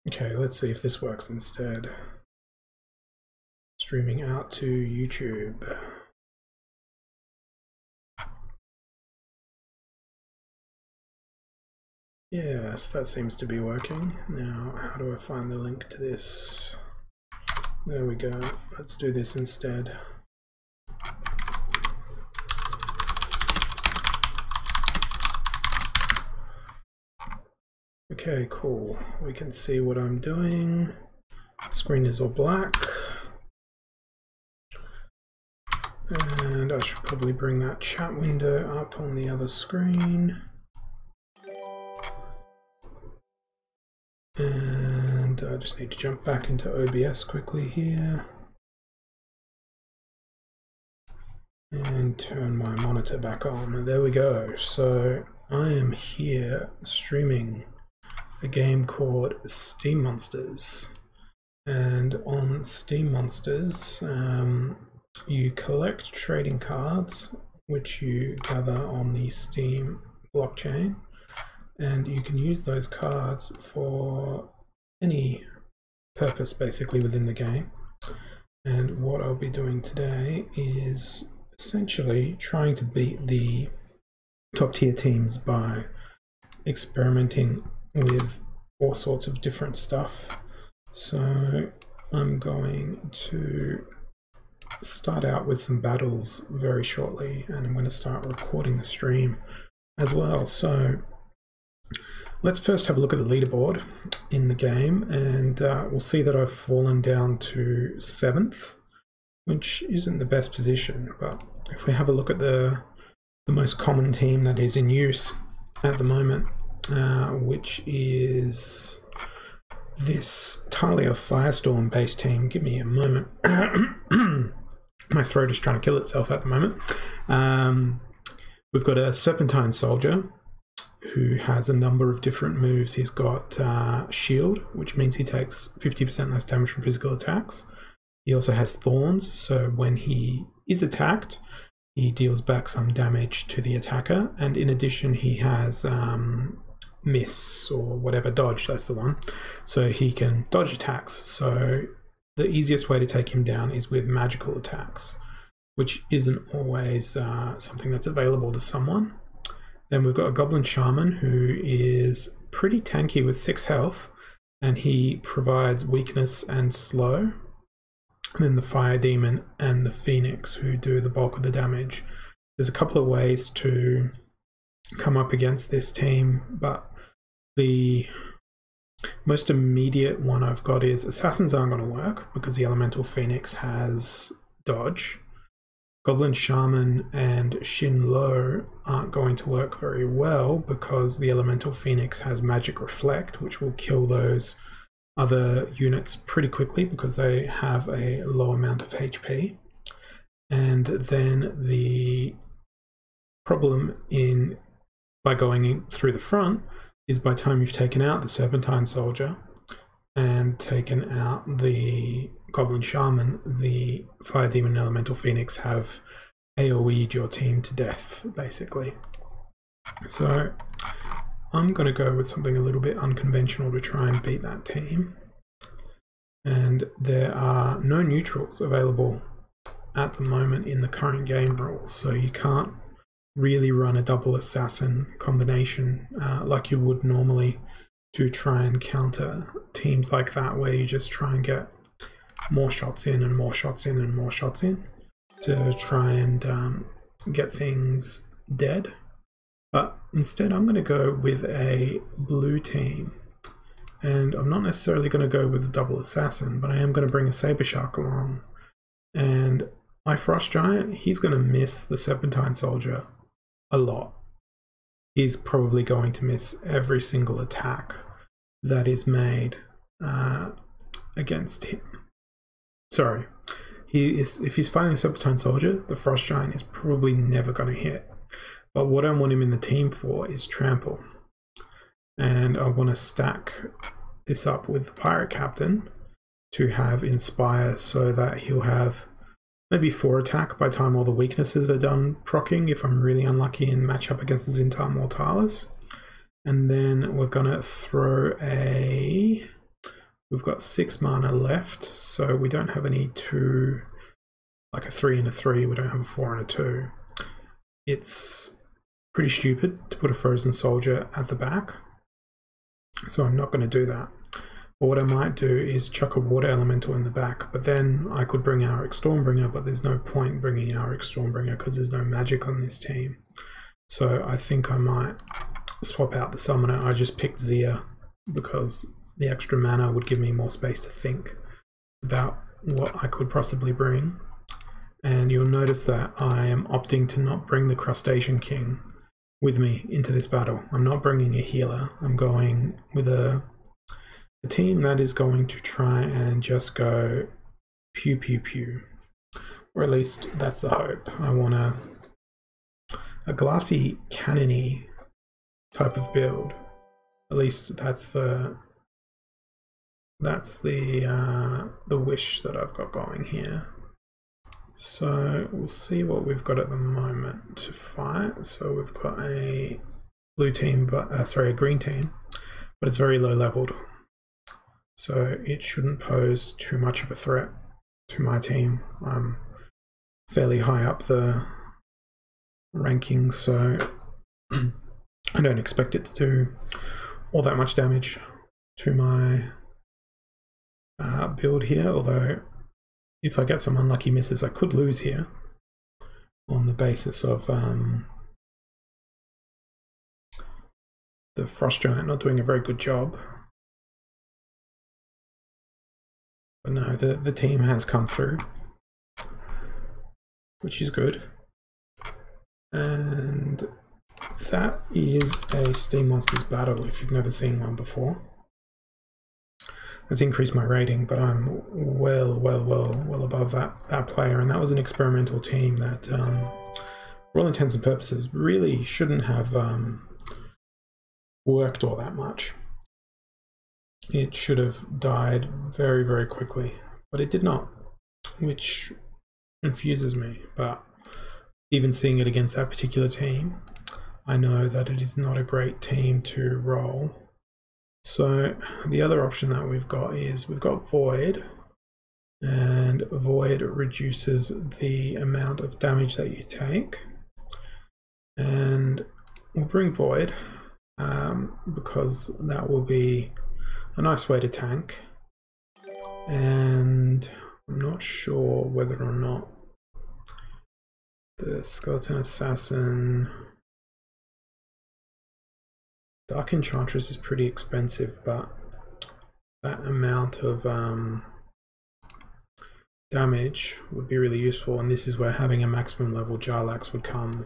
Okay, let's see if this works instead. Streaming out to YouTube. Yes, that seems to be working. Now, how do I find the link to this? There we go. Let's do this instead. Okay, cool. We can see what I'm doing. Screen is all black. And I should probably bring that chat window up on the other screen. And I just need to jump back into OBS quickly here. And turn my monitor back on. There we go. So I am here streaming a game called Steem Monsters. And on Steem Monsters, you collect trading cards, which you gather on the Steem Blockchain, and you can use those cards for any purpose basically within the game. And what I'll be doing today is essentially trying to beat the top tier teams by experimenting with all sorts of different stuff. So I'm going to start out with some battles very shortly, and I'm going to start recording the stream as well. So let's first have a look at the leaderboard in the game, and we'll see that I've fallen down to 7th, which isn't the best position. But if we have a look at the most common team that is in use at the moment, which is this Talia Firestorm based team. Give me a moment. My throat is trying to kill itself at the moment. We've got a Serpentine Soldier who has a number of different moves. He's got Shield, which means he takes 50% less damage from physical attacks. He also has Thorns, so when he is attacked, he deals back some damage to the attacker. And in addition, he has Miss or whatever, Dodge, that's the one. So he can dodge attacks. So the easiest way to take him down is with magical attacks, which isn't always something that's available to someone. Then we've got a Goblin Shaman who is pretty tanky with 6 health, and he provides weakness and slow. And then the Fire Demon and the Phoenix who do the bulk of the damage. There's a couple of ways to come up against this team, but the most immediate one I've got is Assassins aren't going to work because the Elemental Phoenix has dodge. Goblin Shaman and Shin Lo aren't going to work very well because the Elemental Phoenix has Magic Reflect, which will kill those other units pretty quickly because they have a low amount of HP. And then the problem by going in through the front is by the time you've taken out the Serpentine Soldier and taken out the Goblin Shaman, the Fire Demon and Elemental Phoenix have AoE'd your team to death, basically. So I'm going to go with something a little bit unconventional to try and beat that team. And there are no neutrals available at the moment in the current game rules, so you can't really run a double assassin combination like you would normally to try and counter teams like that, where you just try and get more shots in and more shots in and more shots in to try and get things dead. But instead I'm going to go with a blue team, and I'm not necessarily going to go with a double assassin, but I am going to bring a Saber Shark along. And my Frost Giant, he's going to miss the Serpentine Soldier a lot. He's probably going to miss every single attack that is made against him. Sorry, if he's fighting a Serpentine Soldier, the Frost Giant is probably never going to hit. But what I want him in the team for is Trample. And I want to stack this up with the Pirate Captain to have Inspire, so that he'll have maybe 4 attack by the time all the weaknesses are done proccing, if I'm really unlucky and match up against the Zintar Mortalis. And then we're going to throw a We've got 6 mana left, so we don't have any 2, like a 3 and a 3, we don't have a 4 and a 2. It's pretty stupid to put a frozen soldier at the back, so I'm not going to do that. But what I might do is chuck a water elemental in the back, but then I could bring Auric Stormbringer, but there's no point bringing Auric Stormbringer because there's no magic on this team. So I think I might swap out the summoner. I just picked Zia because the extra mana would give me more space to think about what I could possibly bring. And you'll notice that I am opting to not bring the Crustacean King with me into this battle. I'm not bringing a healer. I'm going with a team that is going to try and just go pew pew pew. Or at least that's the hope. I want a glassy cannony type of build. At least that's the wish that I've got going here. So we'll see what we've got at the moment to fight. So we've got a blue team, but a green team, but it's very low leveled. So it shouldn't pose too much of a threat to my team. I'm fairly high up the rankings, so I don't expect it to do all that much damage to my build here, although if I get some unlucky misses I could lose here on the basis of the Frost Giant not doing a very good job. But no, the team has come through, which is good. And that is a Steem Monsters battle if you've never seen one before. It's increased my rating, but I'm well above that player, and that was an experimental team that, for all intents and purposes, really shouldn't have worked all that much. It should have died very quickly, but it did not, which confuses me. But even seeing it against that particular team, I know that it is not a great team to roll. So the other option that we've got is we've got Void, and Void reduces the amount of damage that you take, and we'll bring Void because that will be a nice way to tank. And I'm not sure whether or not the Skeleton Assassin Dark Enchantress is pretty expensive, but that amount of damage would be really useful, and this is where having a maximum level Jarlax would come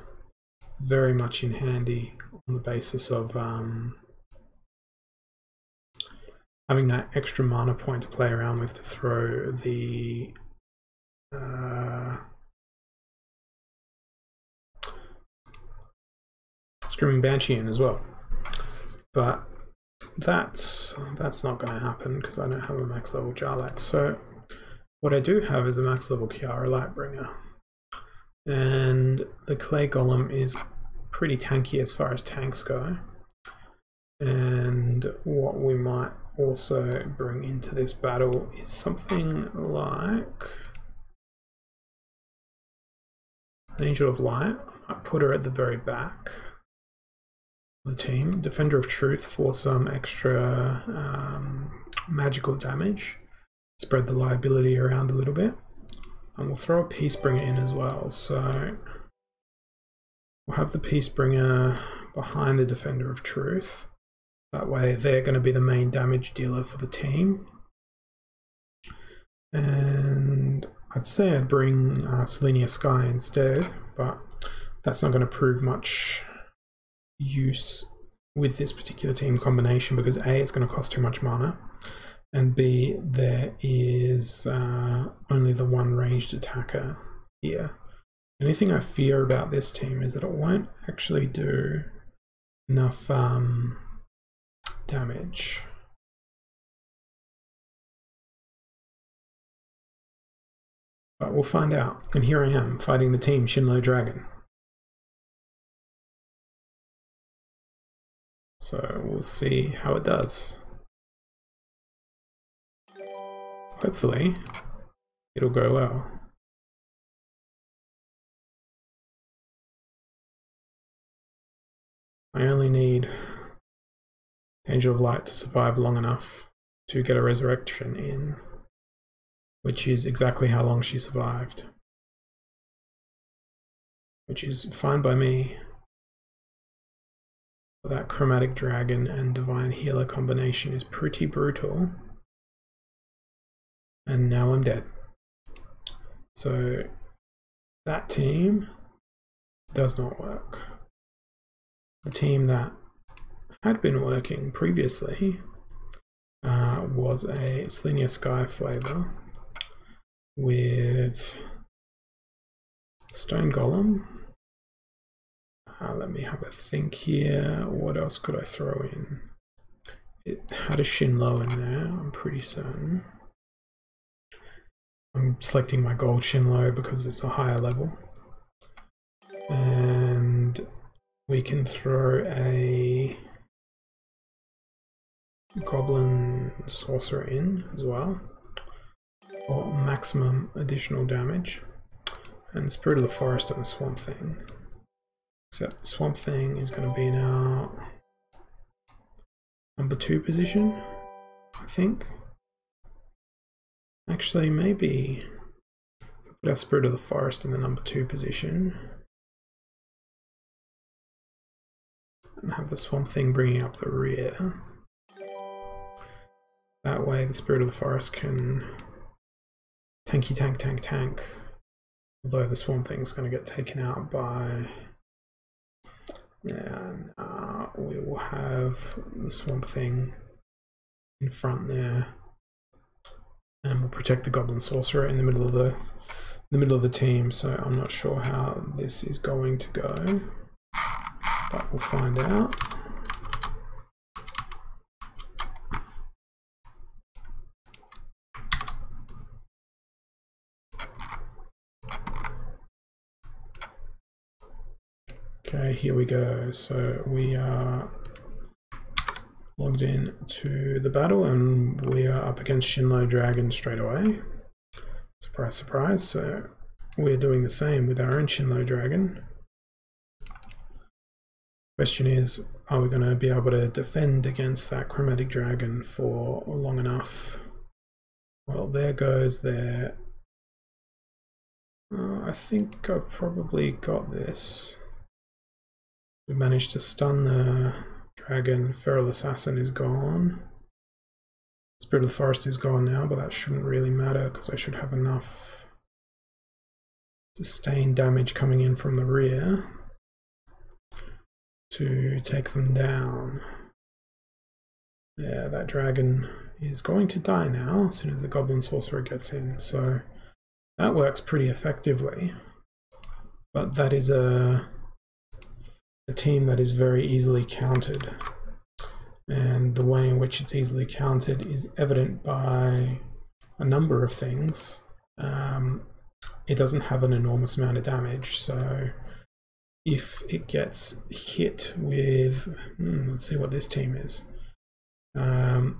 very much in handy on the basis of having that extra mana point to play around with to throw the Screaming Banshee in as well. But that's not going to happen because I don't have a max level Jarlax. So what I do have is a max level Kiara Lightbringer, and the Clay Golem is pretty tanky as far as tanks go. And what we might also bring into this battle is something like Angel of Light. I might put her at the very back the team. Defender of Truth for some extra magical damage, spread the liability around a little bit, and we'll throw a Peacebringer in as well. So we'll have the Peacebringer behind the Defender of Truth. That way they're going to be the main damage dealer for the team. And I'd say I'd bring Selenia Sky instead, but that's not going to prove much use with this particular team combination because A, it's going to cost too much mana, and B, there is only the one ranged attacker here. The only thing I fear about this team is that it won't actually do enough damage. But we'll find out. And here I am fighting the team Shinlo Dragon. So we'll see how it does. hopefully it'll go well. I only need Angel of Light to survive long enough to get a resurrection in, which is exactly how long she survived, which is fine by me. That Chromatic Dragon and Divine Healer combination is pretty brutal. And now I'm dead. So that team does not work. The team that had been working previously was a Selenia Sky flavor with Stone Golem. Let me have a think here. What else could I throw in? It had a Shinlo in there, I'm pretty certain. I'm selecting my gold Shinlo because it's a higher level. And we can throw a Goblin Sorcerer in as well for maximum additional damage. And Spirit of the Forest and the Swamp Thing. Except the Swamp Thing is going to be in our number 2 position, I think. Actually, maybe put our Spirit of the Forest in the number 2 position. And have the Swamp Thing bringing up the rear. That way the Spirit of the Forest can tanky tank. Although the Swamp Thing's going to get taken out by... And we will have the Swamp Thing in front there, and we'll protect the Goblin Sorcerer in the middle of the team. So I'm not sure how this is going to go, but we'll find out. Okay, here we go. So we are logged in to the battle and we are up against Shinlo Dragon straight away. Surprise, surprise. So we're doing the same with our own Shinlo Dragon. Question is, are we going to be able to defend against that Chromatic Dragon for long enough? Well, there goes there. I think I've probably got this. We managed to stun the dragon. Feral Assassin is gone. Spirit of the Forest is gone now, but that shouldn't really matter because I should have enough sustained damage coming in from the rear to take them down. Yeah, that dragon is going to die now as soon as the Goblin Sorcerer gets in, so that works pretty effectively. But that is a team that is very easily countered, and the way in which it's easily countered is evident by a number of things. It doesn't have an enormous amount of damage, so if it gets hit with, let's see what this team is. If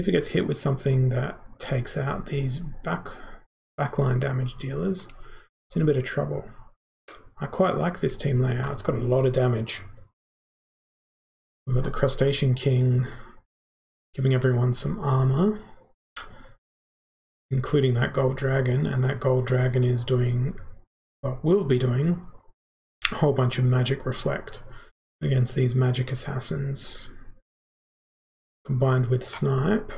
it gets hit with something that takes out these backline damage dealers, it's in a bit of trouble. I quite like this team layout. It's got a lot of damage. We've got the Crustacean King giving everyone some armor, including that Gold Dragon, and that Gold Dragon is doing, well, will be doing a whole bunch of magic reflect against these magic assassins. Combined with Snipe,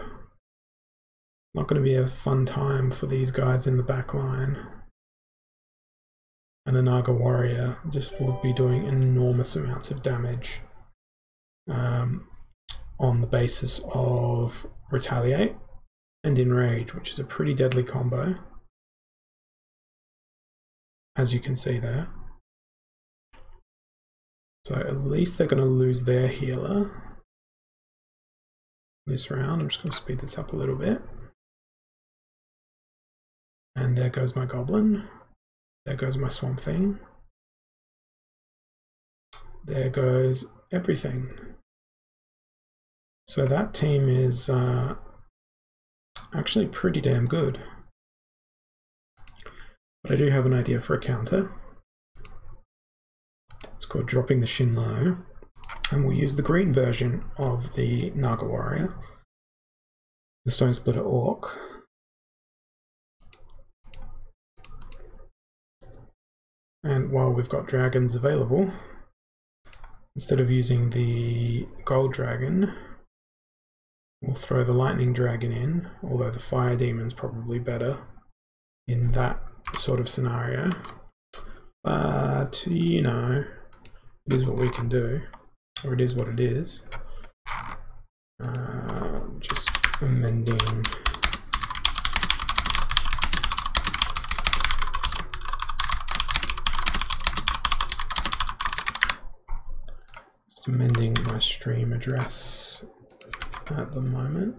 not going to be a fun time for these guys in the back line. And the Naga Warrior just will be doing enormous amounts of damage on the basis of Retaliate and Enrage, which is a pretty deadly combo, as you can see there. So at least they're going to lose their healer this round. I'm just going to speed this up a little bit. And there goes my Goblin. There goes my Swamp Thing. There goes everything. So that team is actually pretty damn good. But I do have an idea for a counter. It's called dropping the Shin low, and we'll use the green version of the Naga Warrior, the Stone Splitter Orc. And while we've got dragons available, instead of using the gold dragon, we'll throw the lightning dragon in, although the fire demon's probably better in that sort of scenario. But, you know, it is what we can do, or it is what it is. Just amending. Just amending my stream address at the moment.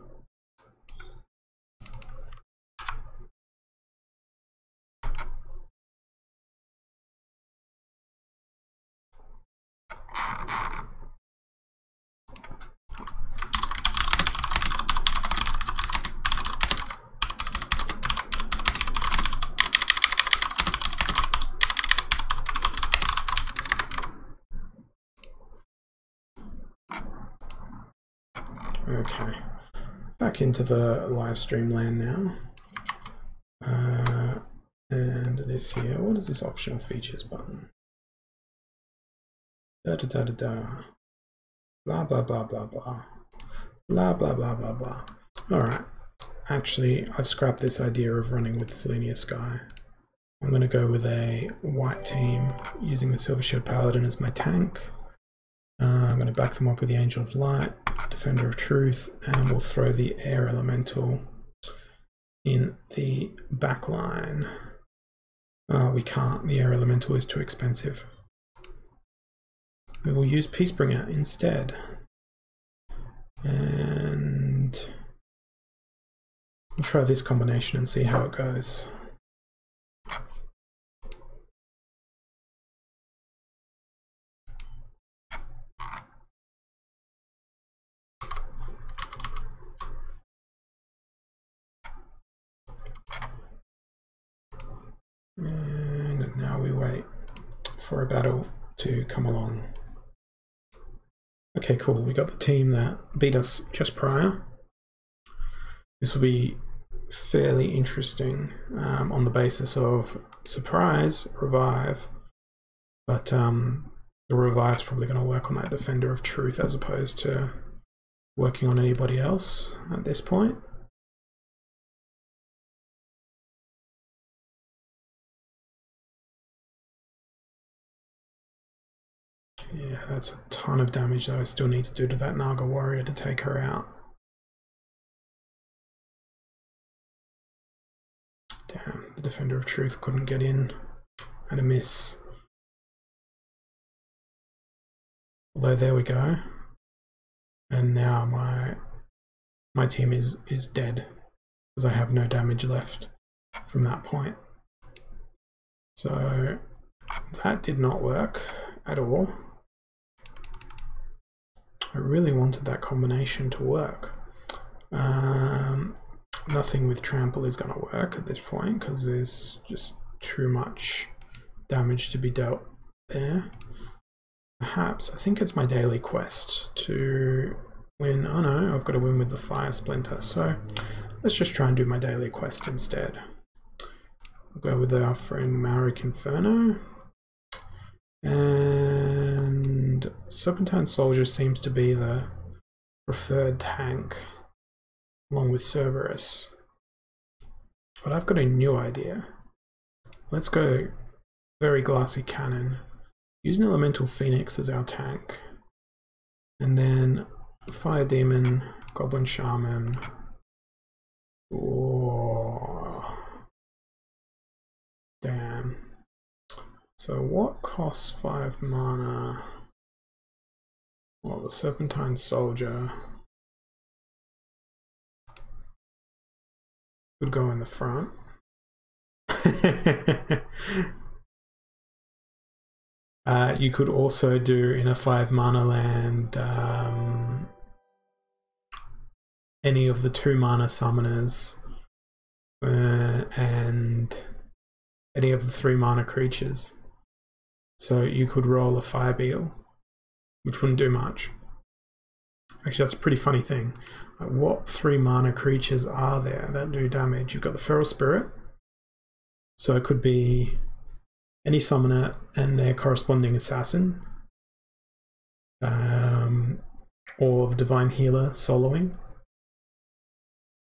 Okay, back into the live stream land now. And this here, what is this optional features button? Da da da da da. Blah blah blah blah blah. Blah blah blah blah blah. Alright. Actually, I've scrapped this idea of running with Selenia Sky. I'm gonna go with a white team using the Silver Shield Paladin as my tank. I'm going to back them up with the Angel of Light, Defender of Truth, and we'll throw the Air Elemental in the back line. We can't, the Air Elemental is too expensive. We will use Peacebringer instead. And we'll try this combination and see how it goes. And now we wait for a battle to come along. Okay, cool. We got the team that beat us just prior. This will be fairly interesting on the basis of surprise, revive, but the revive's probably going to work on that Defender of Truth as opposed to working on anybody else at this point. Yeah, that's a ton of damage that I still need to do to that Naga Warrior to take her out. Damn, the Defender of Truth couldn't get in. And a miss. Although there we go. And now my team is dead because I have no damage left from that point. So that did not work at all. I really wanted that combination to work. Nothing with trample is going to work at this point because there's just too much damage to be dealt there. Perhaps, I think it's my daily quest to win. Oh no, I've got to win with the Fire Splinter. So let's just try and do my daily quest instead. We'll go with our friend Maoric Inferno. And Serpentine Soldier seems to be the preferred tank, along with Cerberus. But I've got a new idea. Let's go Very Glassy Cannon. Use an Elemental Phoenix as our tank. And then Fire Demon, Goblin Shaman. Oh, damn. So what costs 5 mana? Well, the Serpentine Soldier would go in the front. You could also do in a 5 mana land any of the 2-mana summoners and any of the 3-mana creatures. So you could roll a Fire Beetle, which wouldn't do much. Actually, that's a pretty funny thing. Like, what 3-mana creatures are there that do damage? You've got the Feral Spirit, so it could be any summoner and their corresponding assassin, or the Divine Healer soloing.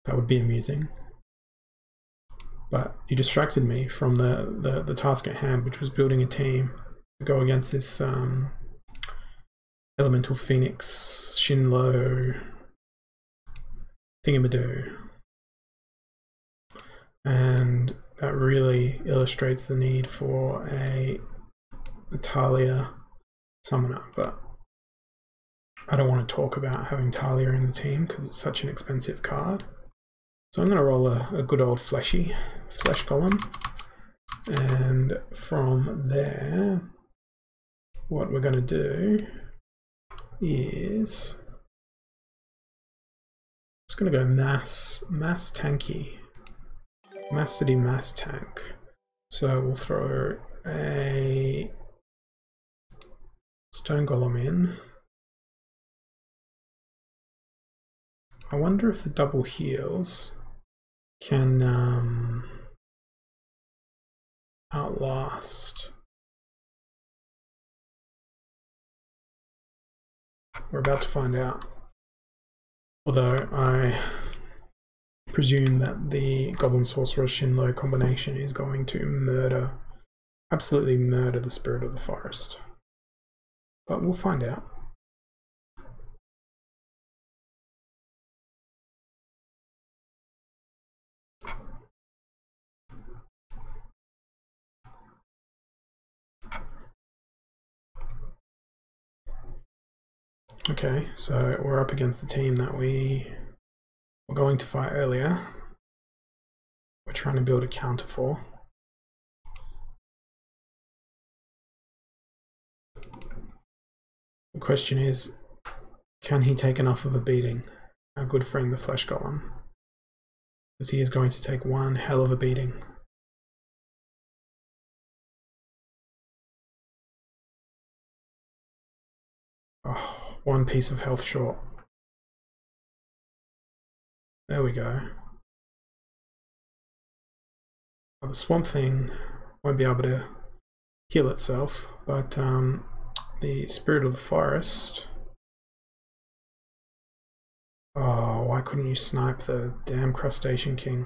That would be amusing. But you distracted me from the task at hand, which was building a team to go against this Elemental Phoenix Shinlo thingamadoo. And that really illustrates the need for a Talia summoner, but I don't want to talk about having Talia in the team because it's such an expensive card. So I'm going to roll a good old flesh golem, and from there what we're going to do is it's going to go mass tanky, massity mass tank. So we'll throw a stone golem in. I wonder if the double heals can outlast. We're about to find out. Although I presume that the Goblin Sorcerer Shinlo combination is going to murder, absolutely murder the Spirit of the Forest. But we'll find out. Okay, so we're up against the team that we were going to fight earlier. We're trying to build a counter for. The question is, can he take enough of a beating? Our good friend the Flesh Golem. Because he is going to take one hell of a beating. Oh. One piece of health short. There we go. Well, the Swamp Thing won't be able to heal itself, but the Spirit of the Forest... Oh, why couldn't you snipe the damn Crustacean King?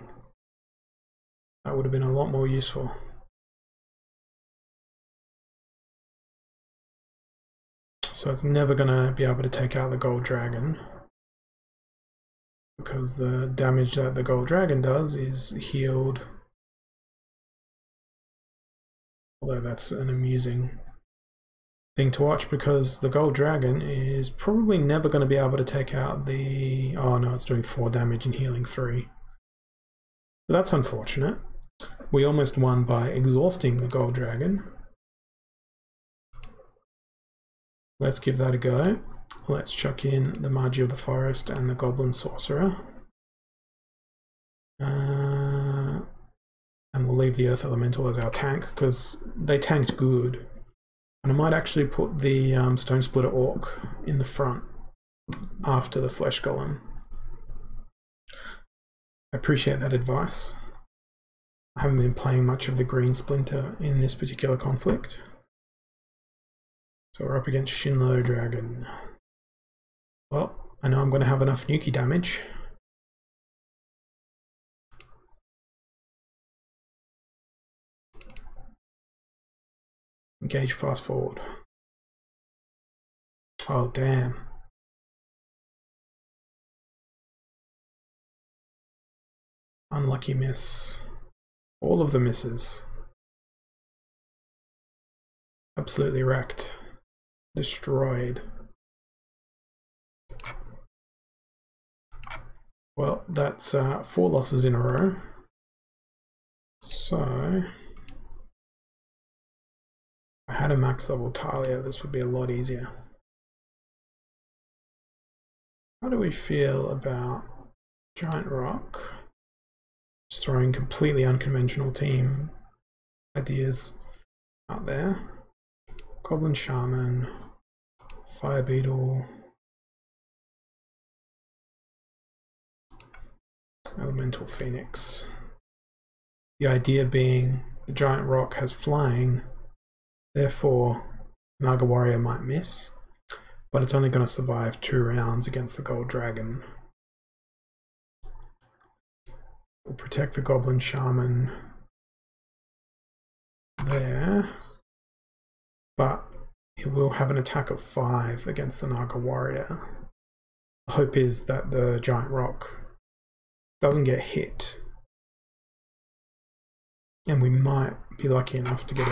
That would have been a lot more useful. So it's never going to be able to take out the Gold Dragon, because the damage that the Gold Dragon does is healed. Although that's an amusing thing to watch, because the Gold Dragon is probably never going to be able to take out the... Oh no, it's doing 4 damage and healing 3. So that's unfortunate. We almost won by exhausting the Gold Dragon. Let's give that a go. Let's chuck in the Magi of the Forest and the Goblin Sorcerer. And we'll leave the Earth Elemental as our tank, because they tanked good. And I might actually put the Stone Splitter Orc in the front after the Flesh Golem. I appreciate that advice. I haven't been playing much of the Green Splinter in this particular conflict. So we're up against Shinlo Dragon. Well, I know I'm going to have enough Nuki damage. Engage fast forward. Oh damn. Unlucky miss. All of the misses. Absolutely wrecked. Destroyed. Well, that's 4 losses in a row. So, if I had a max level Talia, this would be a lot easier. How do we feel about Giant Rock. Just throwing completely unconventional team ideas out there. Goblin Shaman, Fire Beetle, Elemental Phoenix. The idea being the Giant Rock has flying, therefore Naga Warrior might miss, but it's only going to survive 2 rounds against the Gold Dragon. We'll protect the Goblin Shaman there, but it will have an attack of 5 against the Naga Warrior. The hope is that the Giant Rock doesn't get hit, and we might be lucky enough to get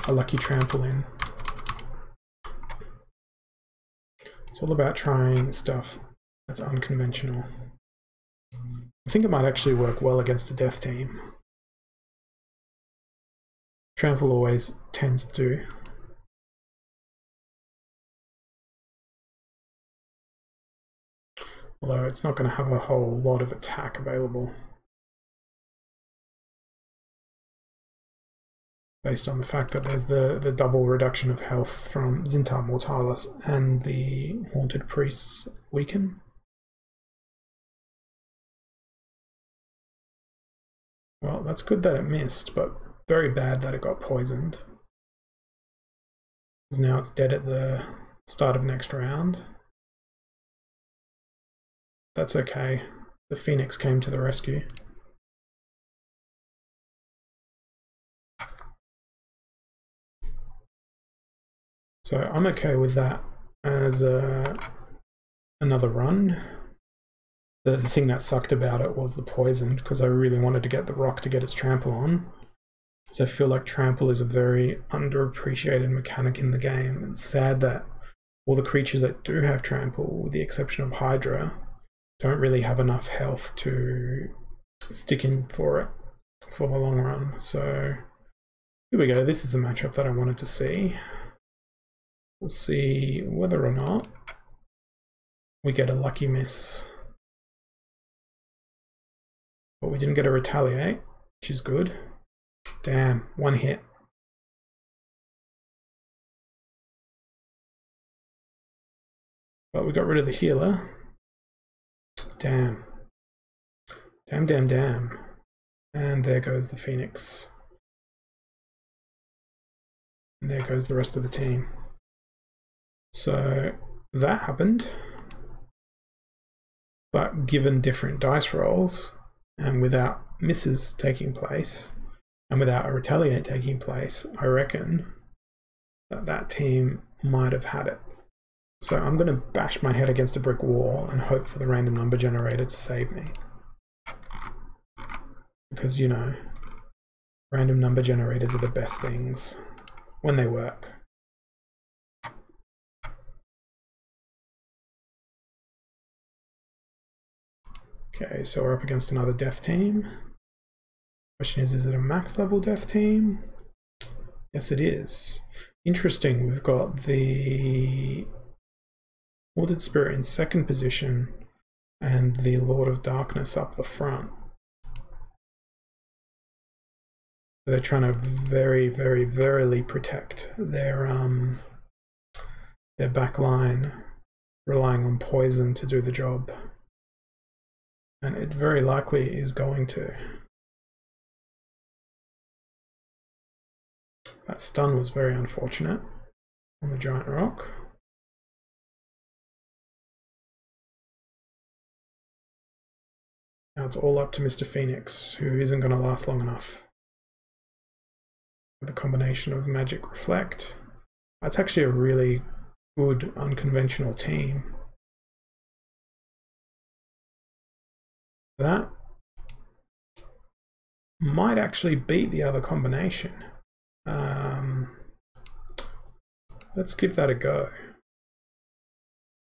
a lucky trample in. It's all about trying stuff that's unconventional. I think it might actually work well against a death team. Trample always tends to. Although it's not going to have a whole lot of attack available. Based on the fact that there's the double reduction of health from Zintar Mortalis and the Haunted Priest's Weaken. Well, that's good that it missed, but very bad that it got poisoned. Because now it's dead at the start of next round. That's okay. The Phoenix came to the rescue. So I'm okay with that as another run. The thing that sucked about it was the poison, because I really wanted to get the rock to get its trample on. So I feel like trample is a very underappreciated mechanic in the game. It's sad that all the creatures that do have trample, with the exception of Hydra, don't really have enough health to stick in for it for the long run. So here we go. This is the matchup that I wanted to see. We'll see whether or not we get a lucky miss. But we didn't get a retaliate, which is good. Damn, 1 hit. But we got rid of the healer. Damn. Damn, damn, damn. And there goes the Phoenix. And there goes the rest of the team. So that happened. But given different dice rolls, and without misses taking place, and without a retaliate taking place, I reckon that that team might have had it. So I'm going to bash my head against a brick wall and hope for the random number generator to save me. Because, you know, random number generators are the best things when they work. Okay, so we're up against another death team. Question is it a max level death team? Yes, it is. Interesting, we've got the Haunted Spirit in 2nd position and the Lord of Darkness up the front. They're trying to very, very, verily protect their back line, relying on poison to do the job. And it very likely is going to. That stun was very unfortunate on the Giant Rock. Now it's all up to Mr. Phoenix, who isn't going to last long enough. With a combination of Magic Reflect. That's actually a really good unconventional team. That might actually beat the other combination. Let's give that a go.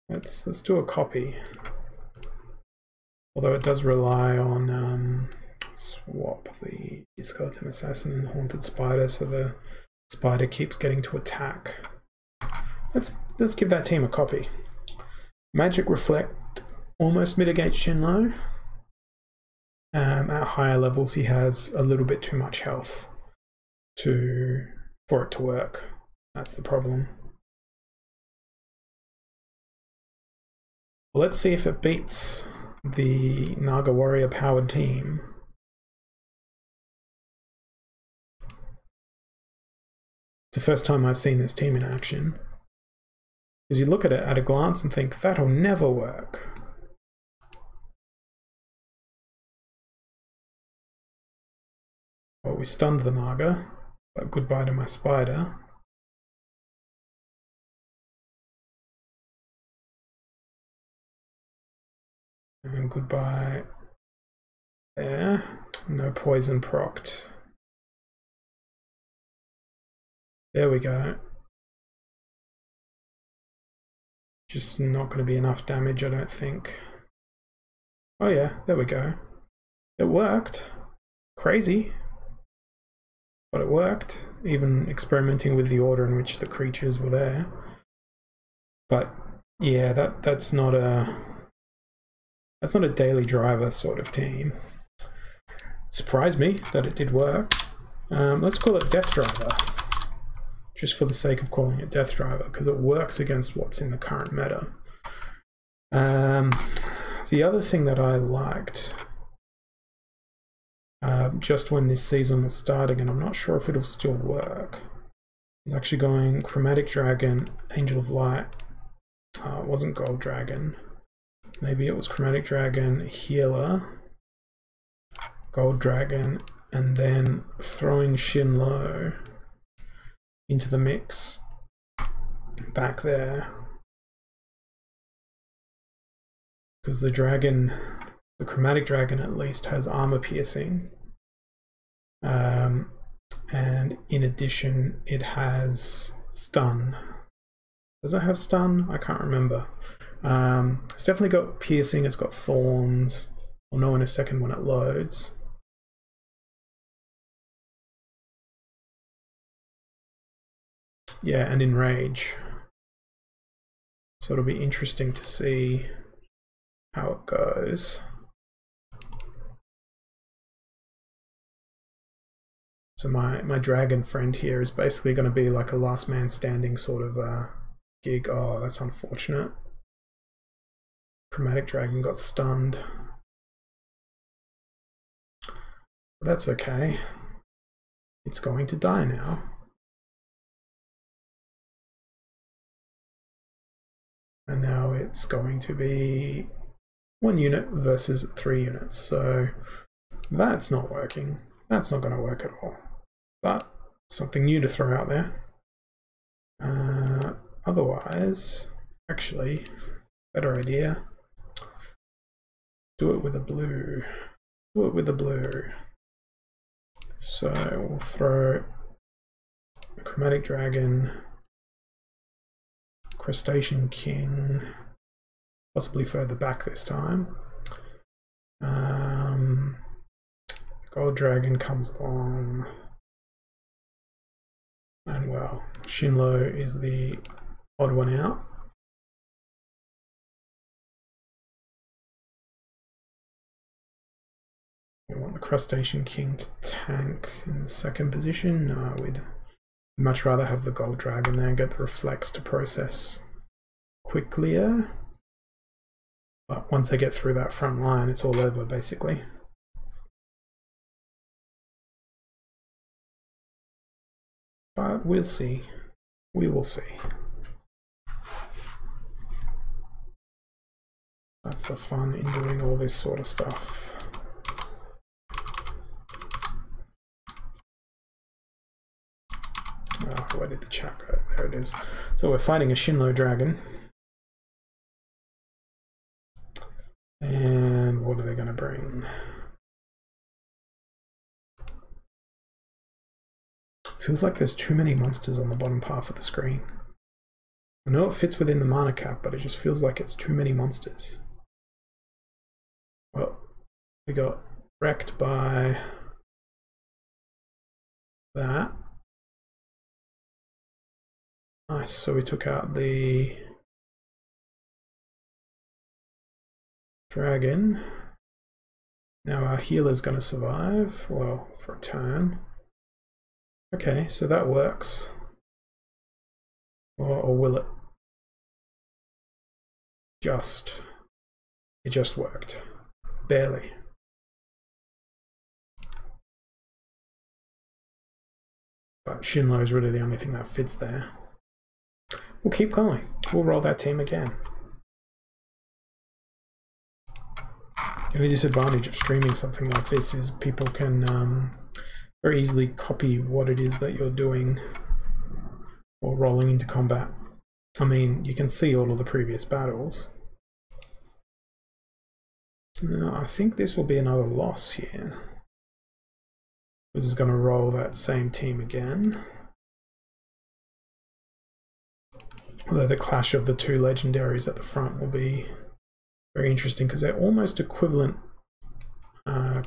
Let's do a copy. Although it does rely on swap the Skeleton Assassin and the Haunted Spider, so the Spider keeps getting to attack. Let's give that team a copy. Magic Reflect almost mitigates Shinlo. At higher levels, he has a little bit too much health for it to work. That's the problem. Well, let's see if it beats the Naga Warrior powered team. It's the first time I've seen this team in action. Because you look at it at a glance and think, that'll never work. Well, we stunned the Naga, but goodbye to my spider. And goodbye there. No poison procced. There we go. Just not going to be enough damage, I don't think. Oh yeah, there we go. It worked. Crazy. But it worked. Even experimenting with the order in which the creatures were there. But yeah, that's not a daily driver sort of team. Surprised me that it did work. Let's call it Death Driver. Just for the sake of calling it Death Driver, because it works against what's in the current meta. The other thing that I liked, just when this season was starting, and I'm not sure if it'll still work, is actually going Chromatic Dragon, Angel of Light. It wasn't Gold Dragon. Maybe it was Chromatic Dragon, Healer, Gold Dragon, and then throwing Shinlo into the mix back there. Because the dragon, the Chromatic Dragon at least, has armor piercing. And in addition, it has stun. Does it have stun? I can't remember. It's definitely got piercing, it's got thorns. We'll know in a second when it loads. Yeah, and enrage. So it'll be interesting to see how it goes. So my dragon friend here is basically going to be like a last man standing sort of gig. Oh, that's unfortunate. Chromatic Dragon got stunned. But that's okay. It's going to die now. And now it's going to be 1 unit versus 3 units. So that's not working. That's not going to work at all. But something new to throw out there. Otherwise, actually, better idea. Do it with a blue. Do it with a blue. So we'll throw a Chromatic Dragon, Crustacean King, possibly further back this time. Gold Dragon comes along, and well, Shinlo is the odd one out. We want the Crustacean King to tank in the second position. No, we'd much rather have the Gold Dragon there and get the reflex to process quicklier. But once they get through that front line, it's all over basically. But we'll see. We will see. That's the fun in doing all this sort of stuff. Oh, where did the chat go? There it is. So we're fighting a Shinlo dragon. And what are they going to bring? Feels like there's too many monsters on the bottom half of the screen. I know it fits within the mana cap, but it just feels like it's too many monsters. Well, we got wrecked by that. Nice, so we took out the dragon. Now our healer's going to survive, well, for a turn. Okay, so that works. Or will it? It just worked. Barely. But Shinlo is really the only thing that fits there. We'll keep going. We'll roll that team again. The only disadvantage of streaming something like this is people can very easily copy what it is that you're doing or rolling into combat. I mean, you can see all of the previous battles. Now, I think this will be another loss here. This is going to roll that same team again. Although the clash of the two legendaries at the front will be very interesting because they're almost equivalent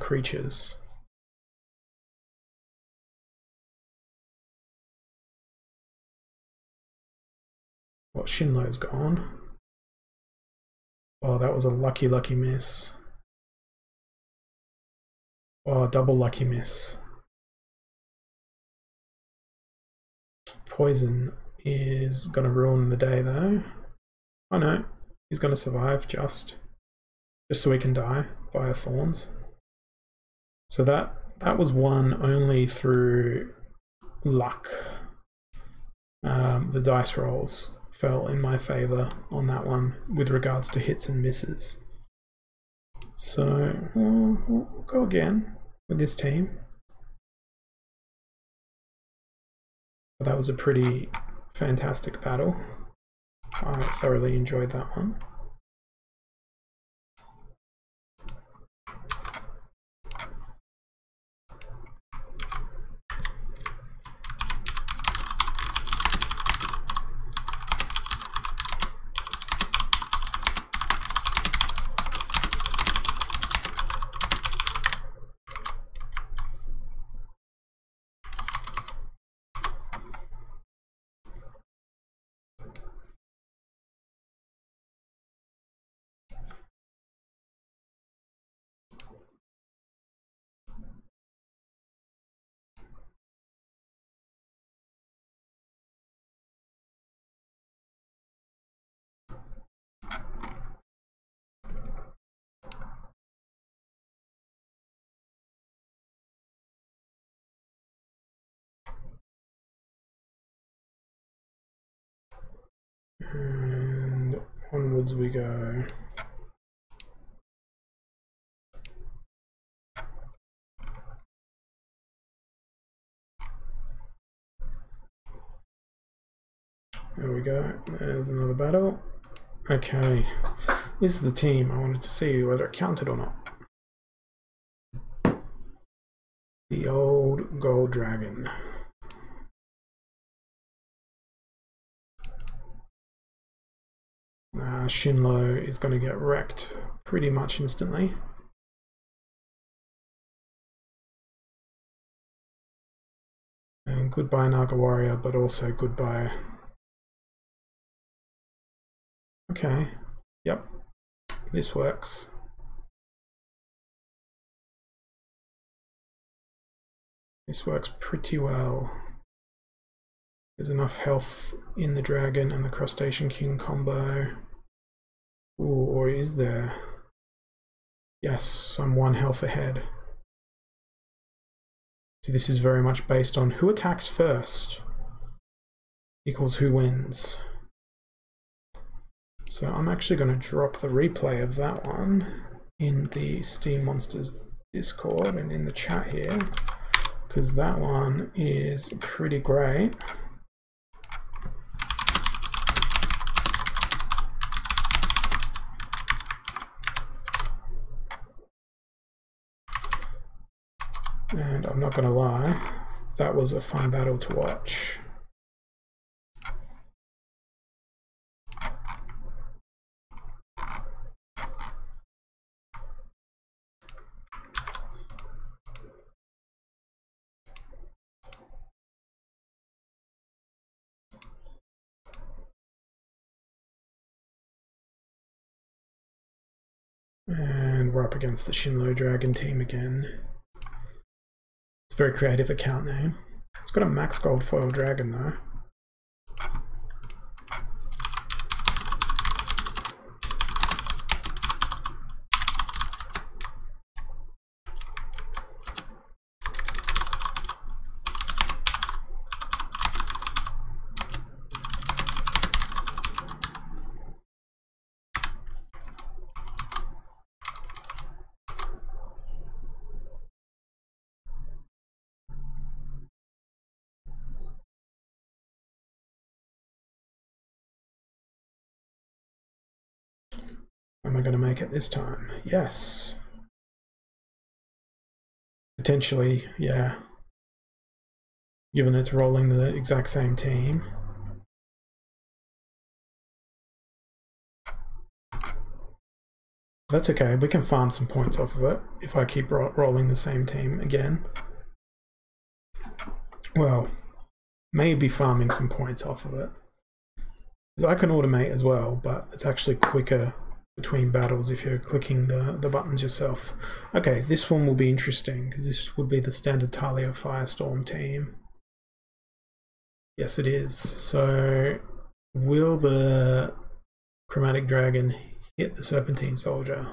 creatures. Well, Shinlo's gone. Oh, that was a lucky miss. Oh, double lucky miss. Poison is going to ruin the day though. Oh no, he's going to survive just so he can die via thorns. So that was won only through luck. The dice rolls fell in my favor on that one with regards to hits and misses. So we'll go again with this team. But that was a pretty fantastic battle. I thoroughly enjoyed that one. And onwards we go. There we go. There's another battle. Okay, this is the team. I wanted to see whether it counted or not. The old gold dragon. Shinlo is going to get wrecked pretty much instantly. And goodbye Naga Warrior, but also goodbye. Okay, yep, this works. This works pretty well. There's enough health in the dragon and the crustacean king combo. Ooh, or is there? Yes, I'm 1 health ahead. So this is very much based on who attacks first equals who wins. So I'm actually going to drop the replay of that one in the Steem Monsters Discord and in the chat here, because that one is pretty great. And I'm not going to lie, that was a fun battle to watch. And we're up against the Shinlo Dragon team again. It's a very creative account name. It's got a max gold foil dragon though. Am I going to make it this time? Yes. Potentially, yeah. Given it's rolling the exact same team. That's okay, we can farm some points off of it if I keep rolling the same team again. Well, maybe farming some points off of it. Because I can automate as well, but it's actually quicker between battles if you're clicking the buttons yourself. Okay, this one will be interesting because this would be the standard Talia Firestorm team. Yes, it is. So, will the Chromatic Dragon hit the Serpentine Soldier?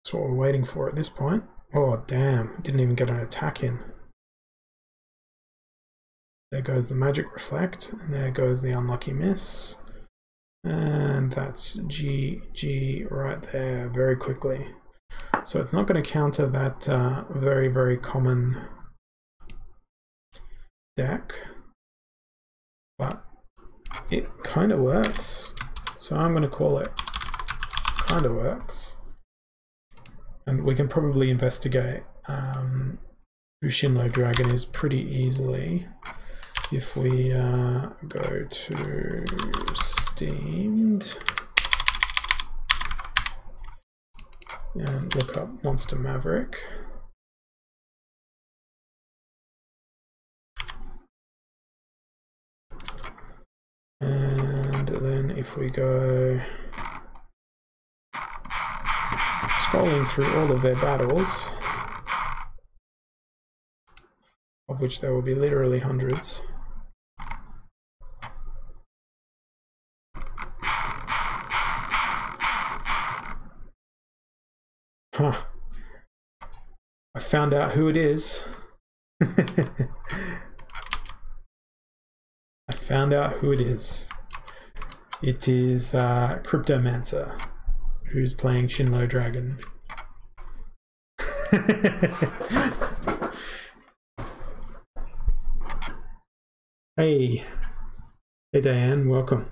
That's what we're waiting for at this point. Oh damn, it didn't even get an attack in. There goes the Magic Reflect, and there goes the Unlucky Miss. And that's GG right there, very quickly. So it's not going to counter that very, very common deck, but it kind of works. So I'm going to call it kind of works. And we can probably investigate who Shinlo Dragon is pretty easily if we go to Steemed and look up Monster Maverick. And then if we go scrolling through all of their battles, of which there will be literally hundreds. Huh. I found out who it is. I found out who it is. It is Cryptomancer, who's playing Shinlo Dragon. Hey Diane, welcome.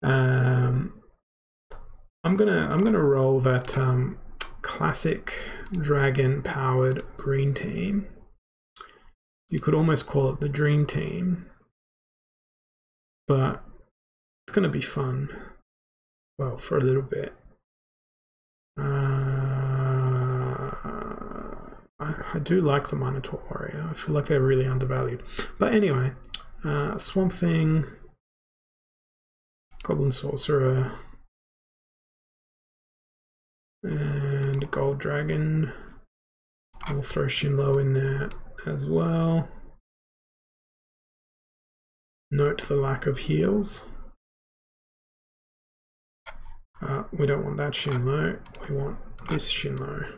I'm gonna roll that classic dragon powered green team. You could almost call it the dream team, but it's gonna be fun. Well, for a little bit. I do like the Minotaur Warrior. I feel like they're really undervalued. But anyway, Swamp Thing, Goblin Sorcerer, and Gold Dragon. We'll throw Shinlo in there as well. Note the lack of heals. We don't want that Shinlo, we want this Shinlo.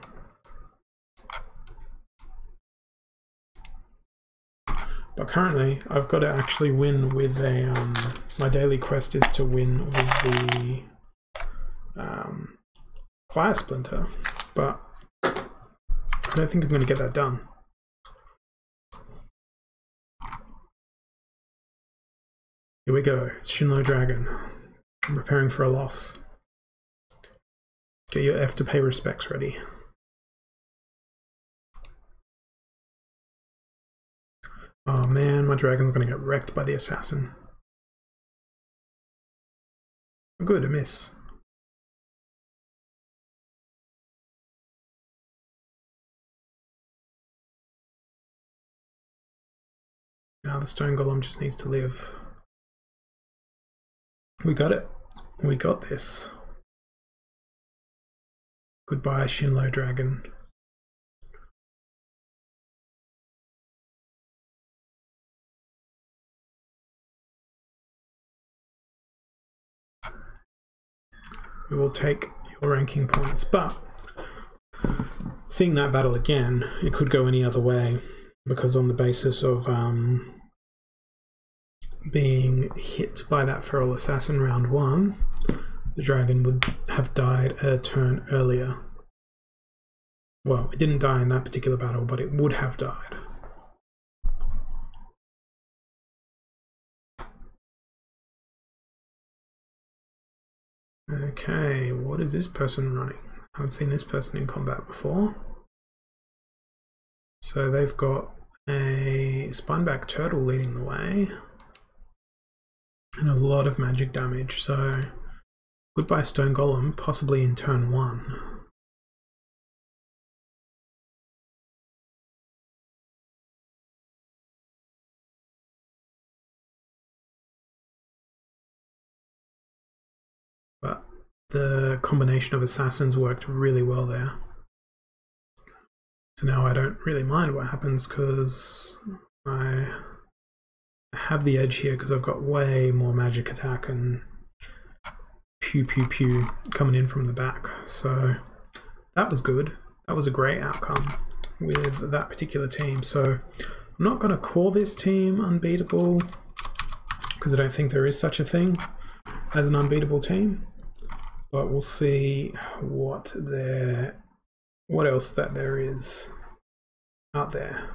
But currently, I've got to actually win with a, my daily quest is to win with the Fire Splinter, but I don't think I'm going to get that done. Here we go, Shinlo Dragon. I'm preparing for a loss. Get your F to pay respects ready. Oh man, my dragon's gonna get wrecked by the assassin. Good, a miss. Now the stone golem just needs to live. We got it. We got this. Goodbye, Shinlo Dragon. We will take your ranking points, but seeing that battle again, it could go any other way, because on the basis of being hit by that feral assassin round 1, the dragon would have died a turn earlier. Well, it didn't die in that particular battle, but it would have died. Okay, what is this person running? I haven't seen this person in combat before. So they've got a spineback turtle leading the way. And a lot of magic damage, so goodbye stone golem, possibly in turn 1. But the combination of assassins worked really well there. So now I don't really mind what happens because I have the edge here because I've got way more magic attack and pew pew pew coming in from the back. So that was good. That was a great outcome with that particular team. So I'm not going to call this team unbeatable because I don't think there is such a thing as an unbeatable team. But we'll see what else that there is out there.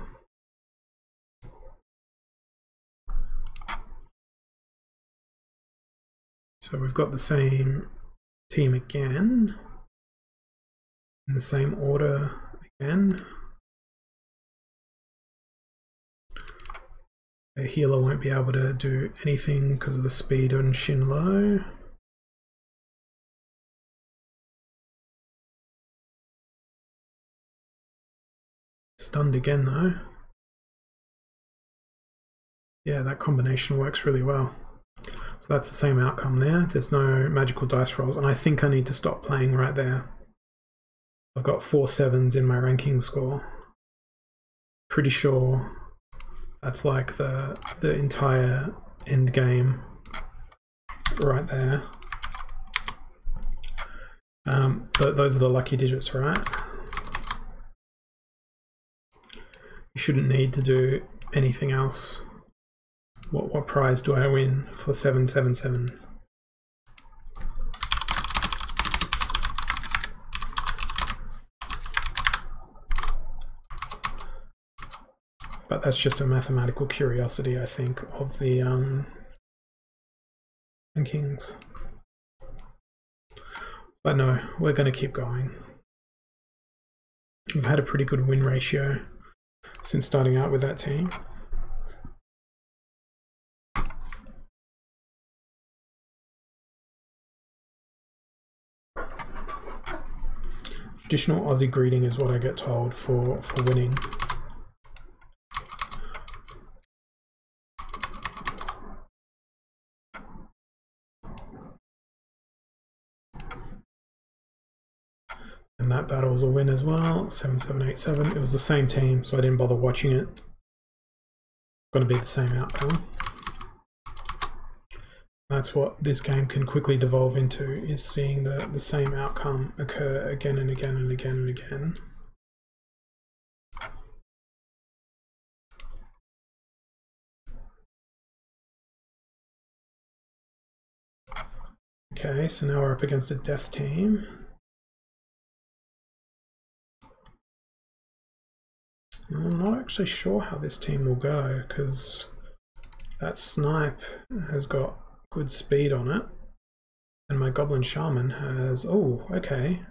So we've got the same team again, in the same order again. A healer won't be able to do anything because of the speed on Shinlo. Stunned again though. Yeah, that combination works really well. So that's the same outcome there. There's no magical dice rolls, and I think I need to stop playing right there. I've got 4 7s in my ranking score. Pretty sure that's like the entire end game right there. But those are the lucky digits, right? You shouldn't need to do anything else. What prize do I win for 777? But that's just a mathematical curiosity, I think, of the rankings. But no, we're going to keep going. We've had a pretty good win ratio since starting out with that team. Traditional Aussie greeting is what I get told for winning. And that battle was a win as well, 7787. It was the same team, so I didn't bother watching it. Going to be the same outcome. That's what this game can quickly devolve into, is seeing the same outcome occur again and again and again and again. Okay, so now we're up against a death team. I'm not actually sure how this team will go, because that snipe has got good speed on it, and my goblin shaman has, oh, okay,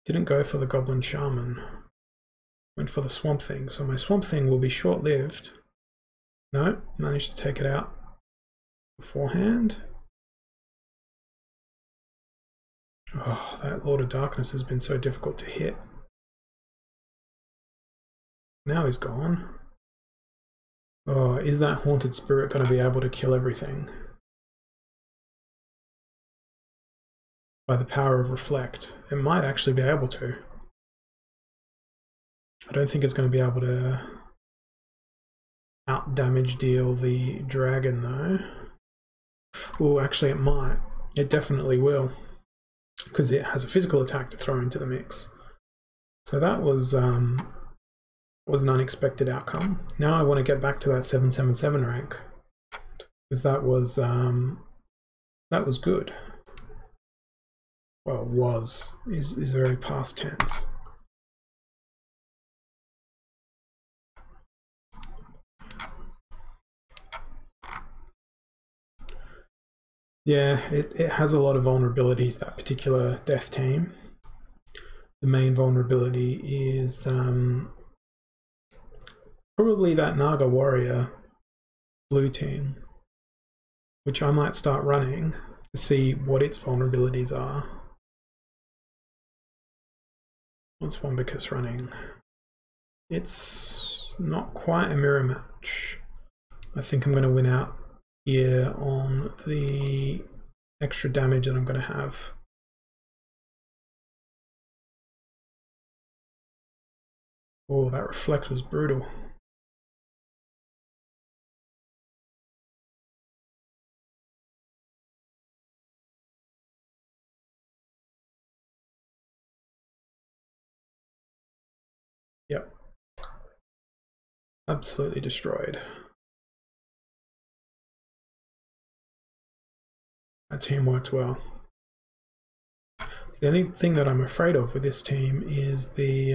didn't go for the goblin shaman, went for the swamp thing, so my swamp thing will be short-lived. No, managed to take it out beforehand. Oh, that Lord of Darkness has been so difficult to hit. Now he's gone. Oh, is that haunted spirit going to be able to kill everything? By the power of reflect. It might actually be able to. I don't think it's going to be able to out damage deal the dragon though. Oh, actually it might. It definitely will. Because it has a physical attack to throw into the mix. So that was an unexpected outcome. Now I want to get back to that 777 rank. Because that was good. Well, was is very past tense. Yeah, it has a lot of vulnerabilities, that particular death team. The main vulnerability is probably that Naga warrior blue team, which I might start running to see what its vulnerabilities are. What's Wombicus running? It's not quite a mirror match. I think I'm going to win out here on the extra damage that I'm going to have. Oh, that reflect was brutal. Yep. Absolutely destroyed. That team worked well. So the only thing that I'm afraid of with this team is the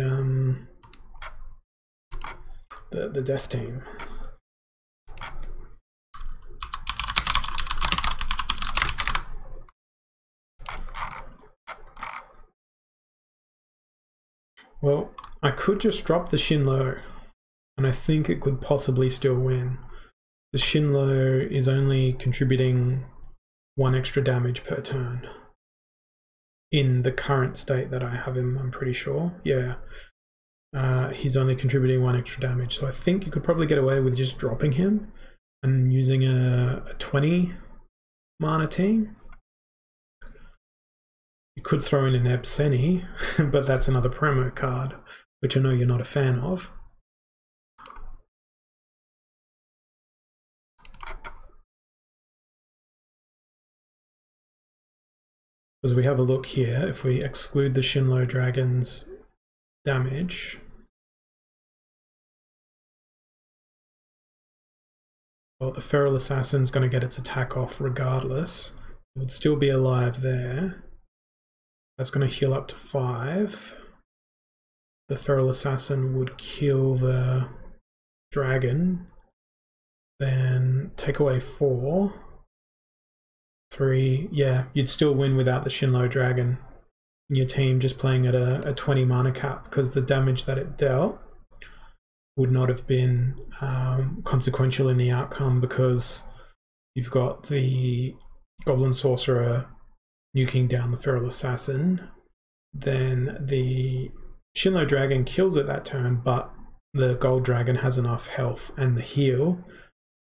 death team. Well, I could just drop the Shinlo, and I think it could possibly still win. The Shinlo is only contributing 1 extra damage per turn. In the current state that I have him, I'm pretty sure. Yeah. He's only contributing 1 extra damage, so I think you could probably get away with just dropping him and using a 20 mana team. You could throw in an Ebseni, but that's another promo card, which I know you're not a fan of. As we have a look here, if we exclude the Shinlo Dragon's damage, well, the Feral Assassin's going to get its attack off regardless. It would still be alive there. That's going to heal up to 5. The Feral Assassin would kill the dragon, then take away 4. 3, yeah, you'd still win without the Shinlo Dragon. Your team just playing at a 20 mana cap, because the damage that it dealt would not have been consequential in the outcome, because you've got the Goblin Sorcerer nuking down the Feral Assassin, then the Shinlo Dragon kills it that turn, but the Gold Dragon has enough health and the heal,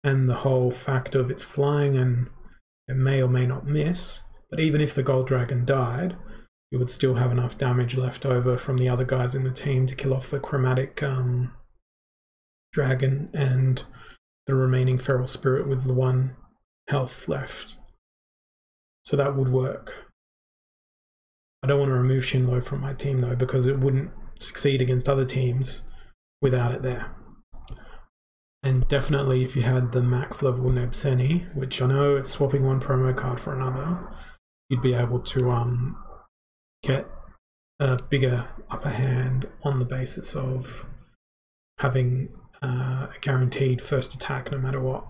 and the whole fact of it's flying and it may or may not miss, but even if the Gold Dragon died, you would still have enough damage left over from the other guys in the team to kill off the Chromatic Dragon and the remaining Feral Spirit with the 1 health left. So that would work. I don't want to remove Shinlo from my team though, because it wouldn't succeed against other teams without it there. And definitely if you had the max level Nebseni, which I know it's swapping 1 promo card for another, you'd be able to get a bigger upper hand on the basis of having a guaranteed first attack no matter what.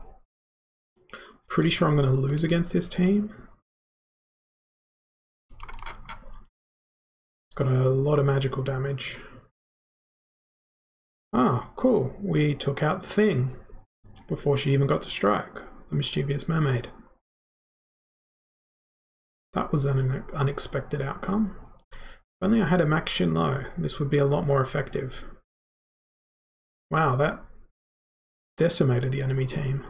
Pretty sure I'm going to lose against this team. It's got a lot of magical damage. Ah, cool. We took out the thing before she even got to strike, the mischievous mermaid. That was an unexpected outcome. If only I had a max Shinlo, this would be a lot more effective. Wow, that decimated the enemy team.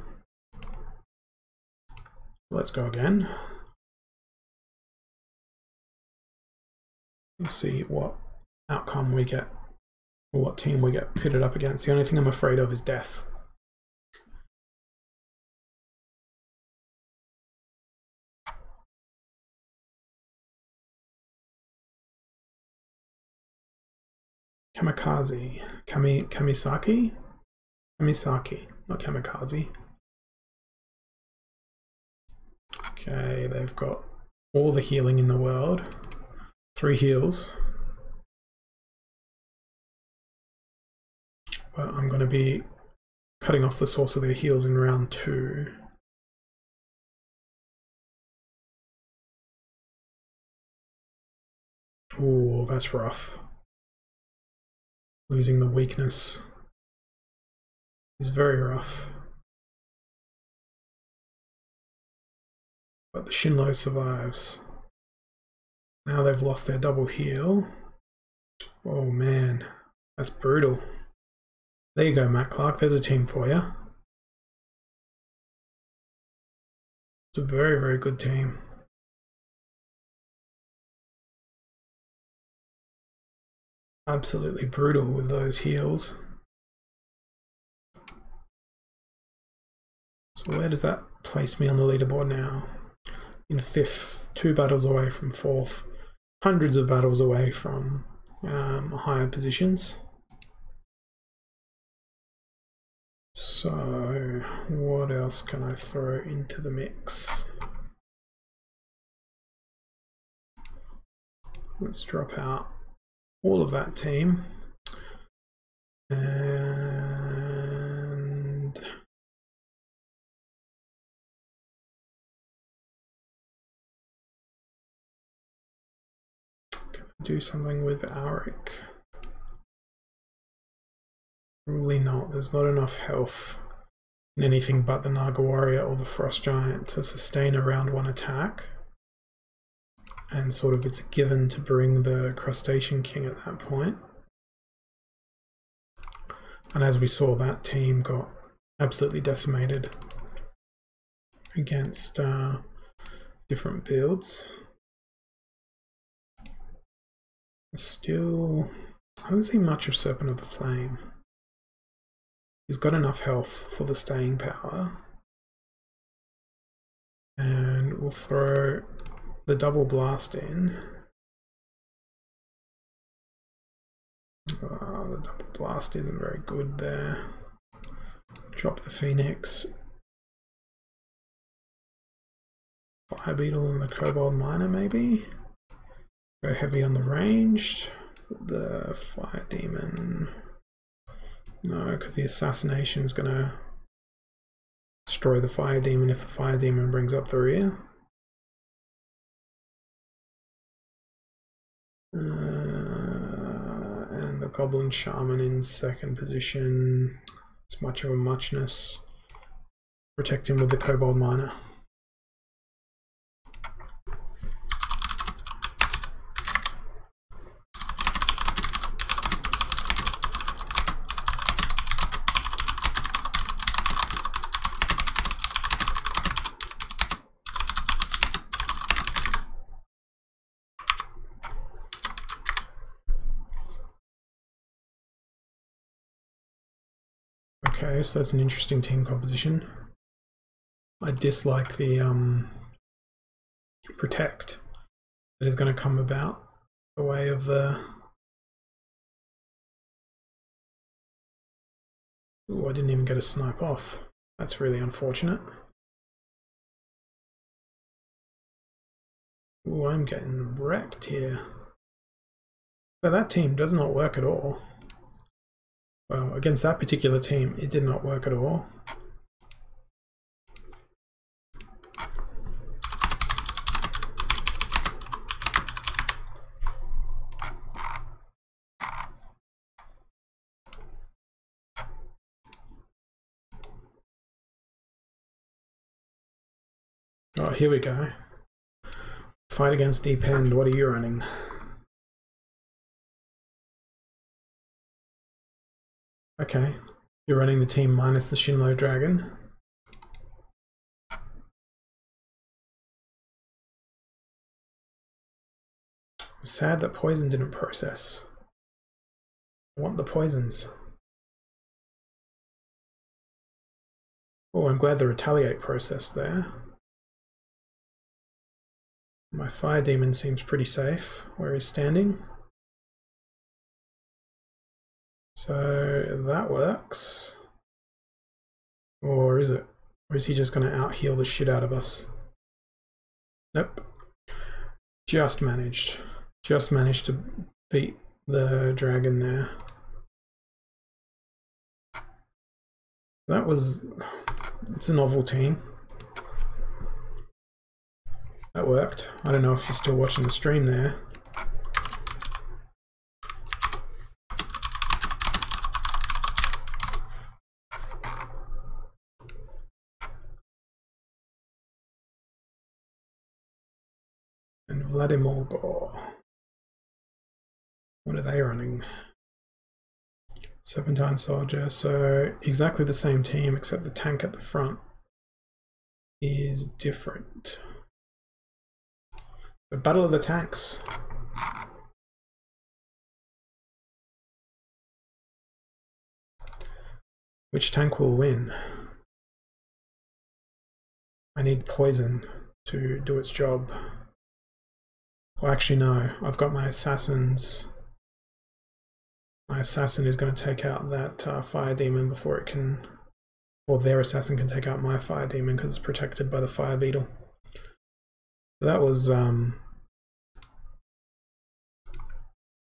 Let's go again. Let's see what outcome we get, or what team we get pitted up against. The only thing I'm afraid of is death. Kamikaze. Kamisaki? Kamisaki, not kamikaze. Okay, they've got all the healing in the world. 3 heals. But I'm going to be cutting off the source of their heals in round 2. Ooh, that's rough. Losing the weakness is very rough. But the Shinlo survives. Now they've lost their double heal. Oh man, that's brutal. There you go, Matt Clark. There's a team for you. It's a very, very good team. Absolutely brutal with those heals. So where does that place me on the leaderboard now? In 5th, 2 battles away from 4th, hundreds of battles away from higher positions. So what else can I throw into the mix? Let's drop out all of that team and can I do something with Auric? Probably not. There's not enough health in anything but the Naga Warrior or the Frost Giant to sustain a round 1 attack. And sort of it's a given to bring the Crustacean King at that point. And as we saw, that team got absolutely decimated against different builds. Still, I haven't seen much of Serpent of the Flame. He's got enough health for the staying power. And we'll throw the double blast in. The double blast isn't very good there. Drop the Phoenix. Fire Beetle and the Kobold Miner maybe. Go heavy on the ranged. The Fire Demon. No, because the Assassination is going to destroy the Fire Demon if the Fire Demon brings up the rear. And the Goblin Shaman in 2nd position. It's much of a muchness. Protect him with the Kobold Miner. Okay, so that's an interesting team composition. I dislike the protect that is going to come about the way of the... Ooh, I didn't even get a snipe off. That's really unfortunate. Ooh, I'm getting wrecked here. But that team does not work at all. Well, against that particular team, it did not work at all. Oh, here we go. Fight against Deep End. What are you running? Okay, You're running the team minus the Shinlo Dragon. I'm sad that poison didn't process. I want the poisons. Oh, I'm glad the retaliate processed there. My fire demon seems pretty safe where he's standing. So that works. Or is it? Or is he just going to out-heal the shit out of us? Nope. Just managed. Just managed to beat the dragon there. That was... It's a novel team. That worked. I don't know if you're still watching the stream there. And Vladimir. What are they running? Serpentine Soldier. So exactly the same team, except the tank at the front is different. The Battle of the Tanks. Which tank will win? I need poison to do its job. Well, actually no, I've got my assassins. My assassin is going to take out that fire demon before it can, or their assassin can take out my fire demon because it's protected by the fire beetle. That was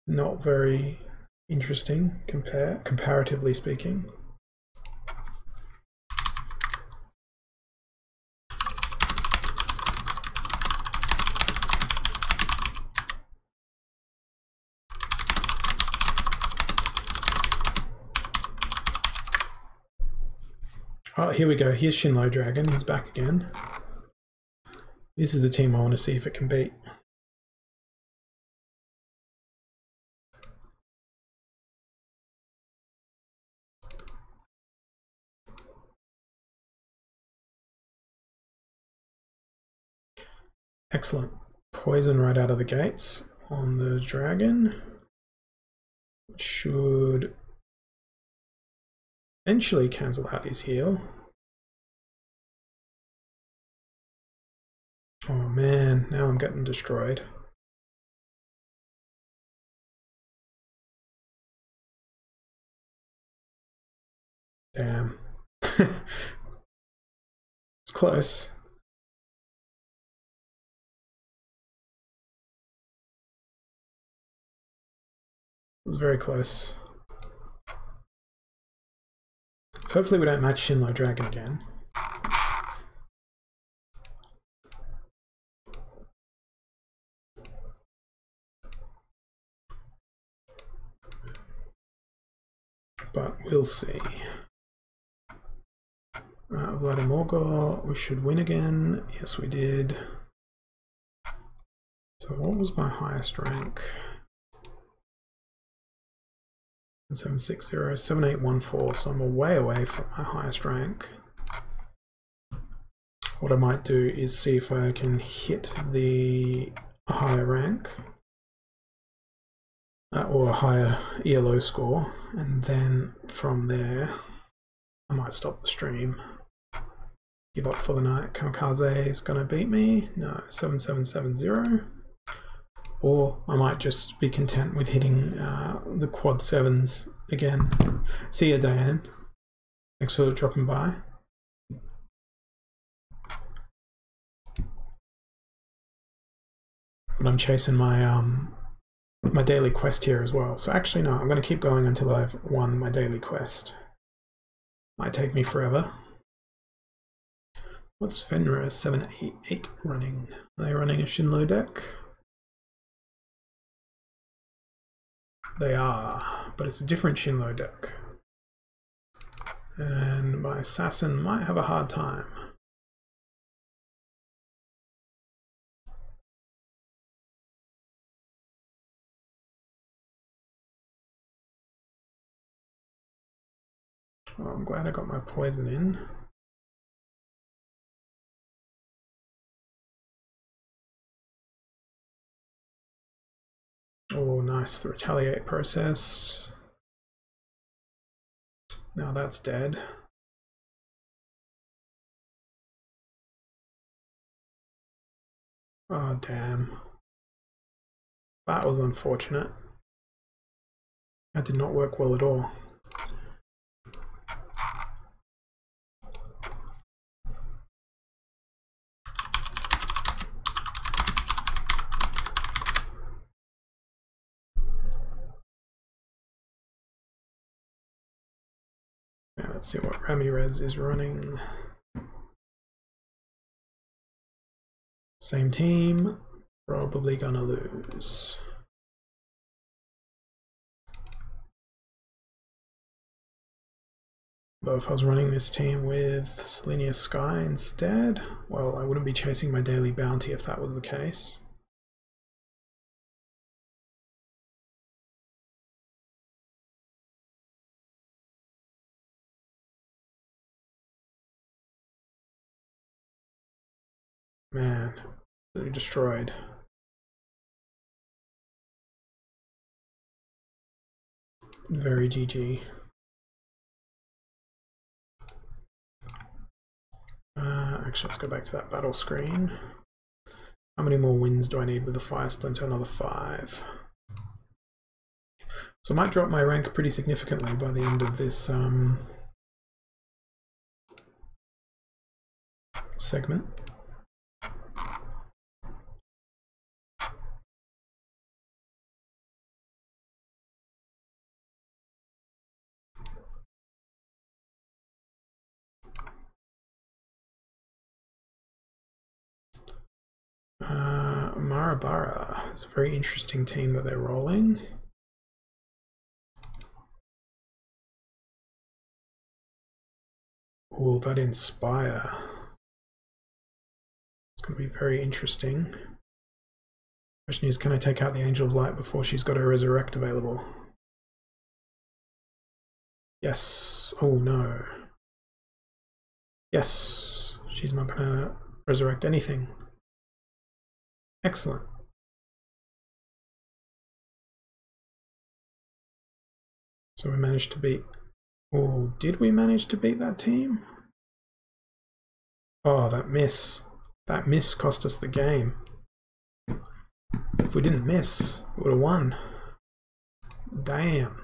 not very interesting, comparatively speaking. Oh, here we go. Here's Shinlo Dragon. He's back again. This is the team I want to see if it can beat. Excellent. Poison right out of the gates on the dragon. Which should eventually cancel out his heal. Oh man, now I'm getting destroyed. Damn. It's close. It was very close. Hopefully we don't match Shinlo Dragon again. But we'll see. Vladimir, we should win again. Yes, we did. So what was my highest rank? 760, 7814, so I'm way away from my highest rank. What I might do is see if I can hit the higher rank or a higher ELO score, and then from there I might stop the stream. Give up for the night. Kamikaze is gonna beat me. No, 7770. Or I might just be content with hitting the quad sevens again. See ya, Diane. Thanks for dropping by. But I'm chasing my my daily quest here as well. So actually no, I'm going to keep going until I've won my daily quest. Might take me forever. What's Fenrir 788 running? Are they running a Shinlo deck? They are, but it's a different Shinlo deck. And my assassin might have a hard time. Well, I'm glad I got my poison in. Oh, nice. The retaliate process. Now that's dead. Oh, damn. That was unfortunate. That did not work well at all. Now let's see what Ramirez is running. Same team, probably gonna lose. But if I was running this team with Selenia Sky instead, well, I wouldn't be chasing my daily bounty if that was the case. Man, they're destroyed. Very GG. Actually, let's go back to that battle screen. How many more wins do I need with the Fire Splinter? Another 5. So I might drop my rank pretty significantly by the end of this segment. Marabara is a very interesting team that they're rolling. Oh, that Inspire. It's going to be very interesting. Question is, can I take out the Angel of Light before she's got her Resurrect available? Yes. Oh no. Yes. She's not going to resurrect anything. Excellent. So we managed to beat... Oh, did we manage to beat that team? Oh, that miss. That miss cost us the game. If we didn't miss, we would have won. Damn.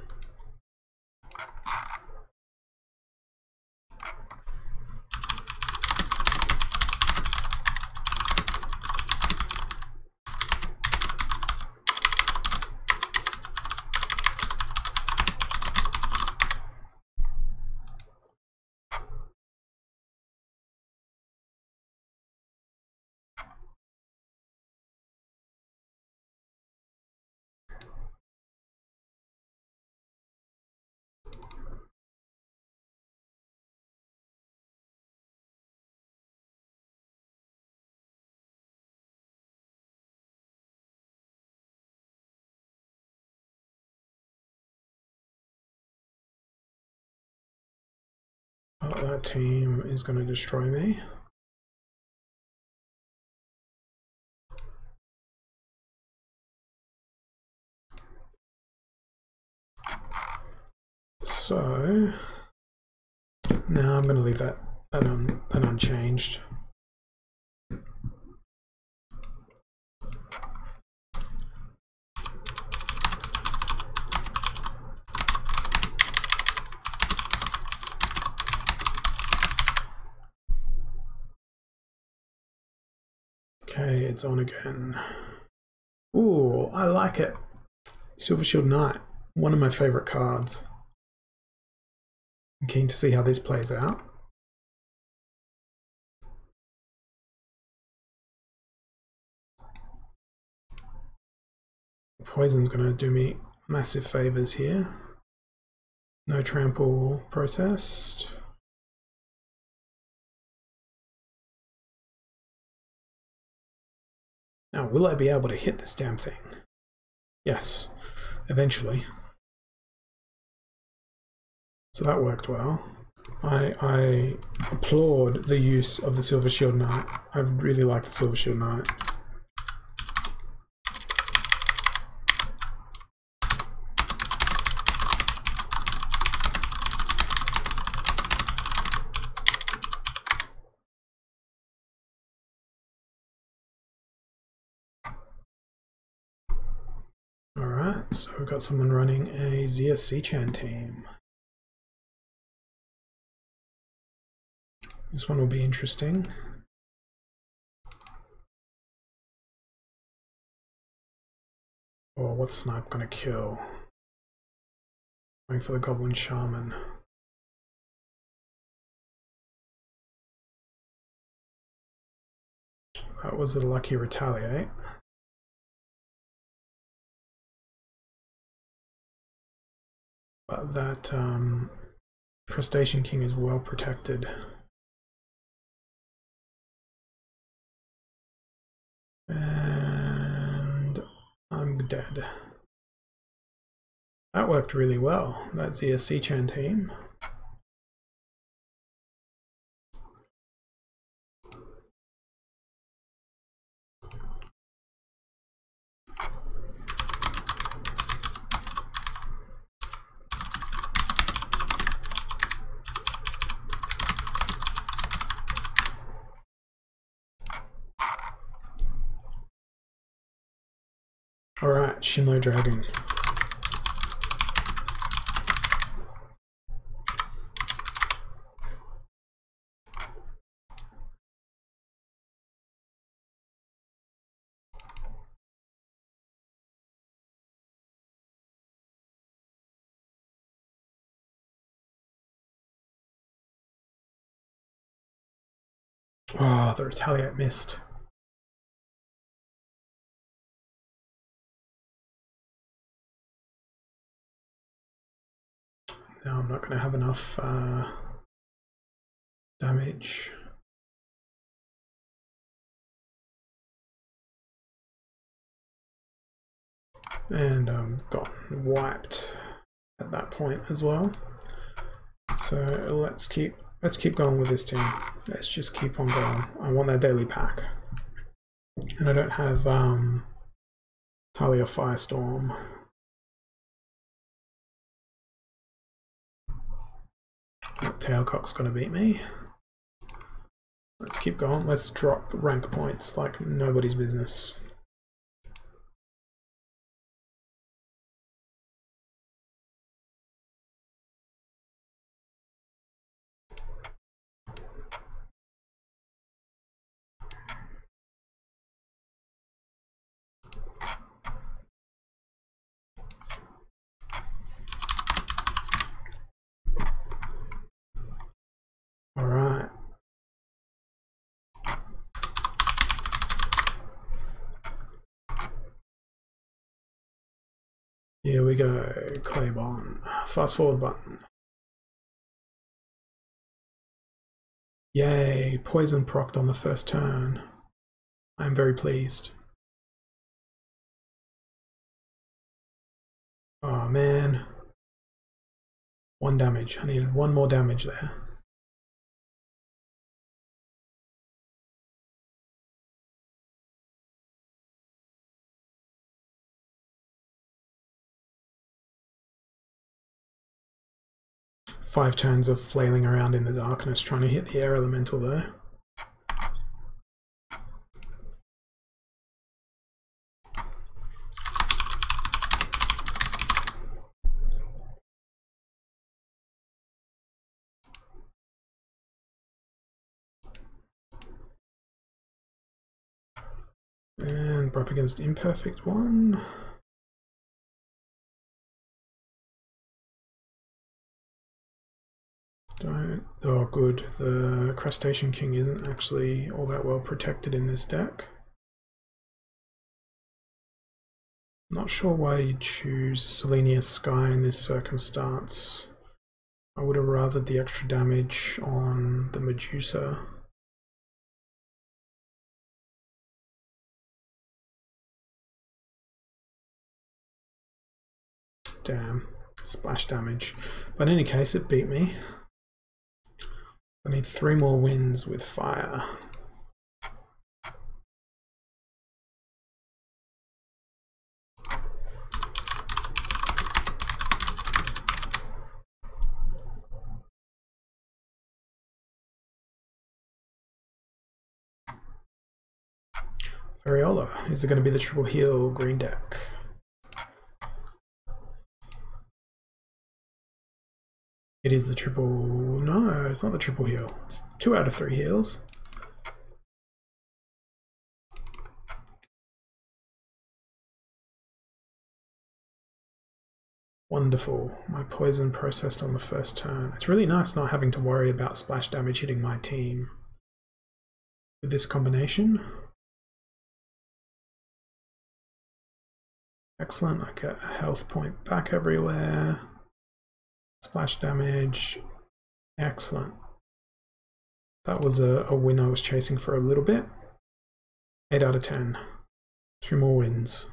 Oh, that team is going to destroy me. So now I'm going to leave that unchanged. Okay, it's on again. Ooh, I like it. Silver Shield Knight, one of my favorite cards. I'm keen to see how this plays out. Poison's going to do me massive favors here. No trample processed. Now, will I be able to hit this damn thing? Yes, eventually. So that worked well. I applaud the use of the Silver Shield Knight. I really like the Silver Shield Knight. Alright, so we've got someone running a ZSC-Chan team. This one will be interesting. Oh, what's Snipe gonna kill? Going for the Goblin Shaman. That was a lucky retaliate. But that Crustacean King is well protected. And I'm dead. That worked really well. That's the ZSC-Chan team. Alright, Shinlo Dragon. Oh, the retaliate missed. Now I'm not going to have enough damage. And I'm gotten wiped at that point as well. So let's keep going with this team. Let's just keep on going. I want that daily pack. And I don't have Talia Firestorm. Tailcock's gonna beat me. Let's keep going. Let's drop rank points like nobody's business. All right. Here we go, Claybon. Fast forward button. Yay, poison procced on the first turn. I'm very pleased. Oh man. 1 damage. I needed 1 more damage there. Five turns of flailing around in the darkness trying to hit the air elemental there. And we're up against Imperfect one. Oh good, the Crustacean King isn't actually all that well protected in this deck. Not sure why you'd choose Selenius Sky in this circumstance. I would have rathered the extra damage on the Medusa. Damn, splash damage. But in any case, it beat me. I need 3 more wins with fire. Variola, is it going to be the triple heal green deck? It is the triple... No, it's not the triple heal. It's 2 out of 3 heals. Wonderful. My poison processed on the first turn. It's really nice not having to worry about splash damage hitting my team with this combination. Excellent. I get a health point back everywhere. Splash damage. Excellent. That was a win I was chasing for a little bit. 8 out of 10. 2 more wins.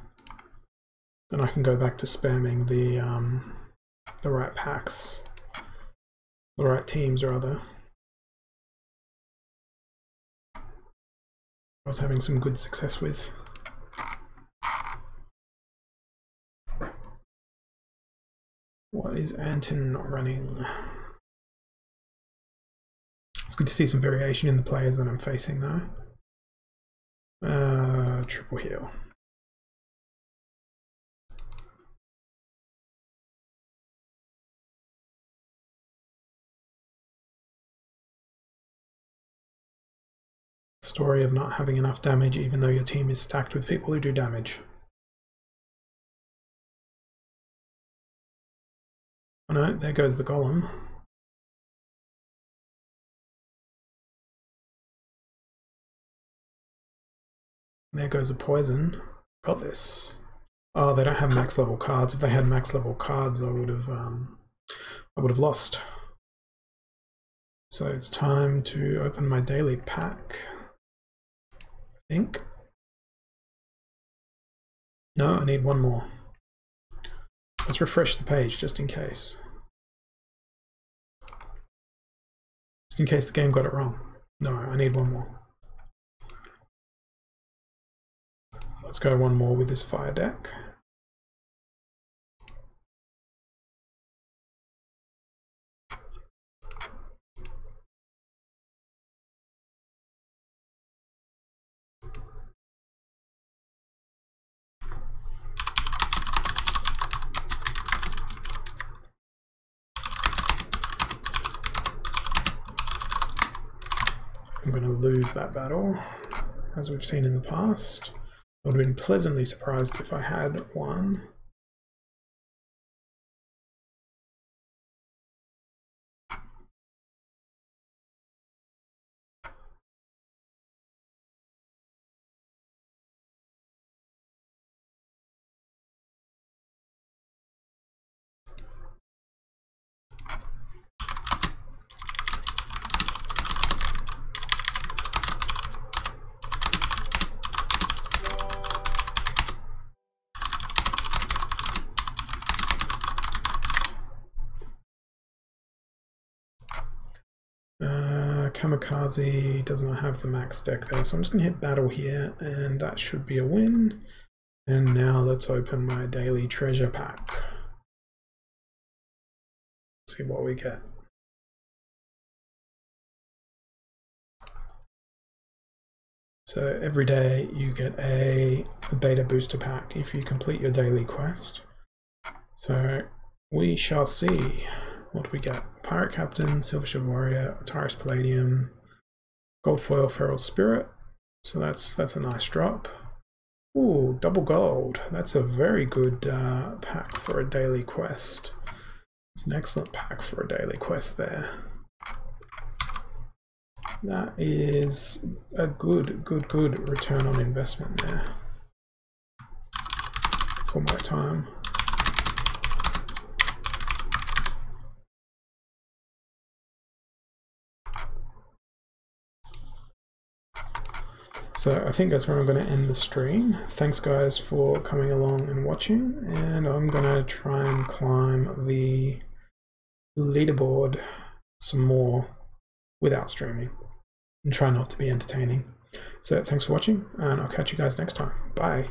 And I can go back to spamming the right packs. The right teams, rather. I was having some good success with. What is Anton running? It's good to see some variation in the players that I'm facing though. Triple heal. Story of not having enough damage even though your team is stacked with people who do damage. Oh no, there goes the golem. There goes a poison. Got this. Oh, they don't have max level cards. If they had max level cards, I would have lost. So it's time to open my daily pack. I think. No, I need 1 more. Let's refresh the page just in case. Just in case the game got it wrong. No, I need 1 more. So let's go 1 more with this fire deck. I'm going to lose that battle, as we've seen in the past. I would have been pleasantly surprised if I had won. Kamikaze does not have the max deck there, so I'm just going to hit battle here, and that should be a win. And now let's open my daily treasure pack. See what we get. So every day you get a beta booster pack if you complete your daily quest. So we shall see what we get. Pirate Captain, Silver Shield Warrior, Tyrus Palladium, Gold Foil Feral Spirit. So that's a nice drop. Ooh, double gold. That's a very good pack for a daily quest. It's an excellent pack for a daily quest there. That is a good return on investment there for my time. So I think that's where I'm going to end the stream. Thanks guys for coming along and watching, and I'm going to try and climb the leaderboard some more. without streaming, and try not to be entertaining. So thanks for watching, and I'll catch you guys next time. Bye.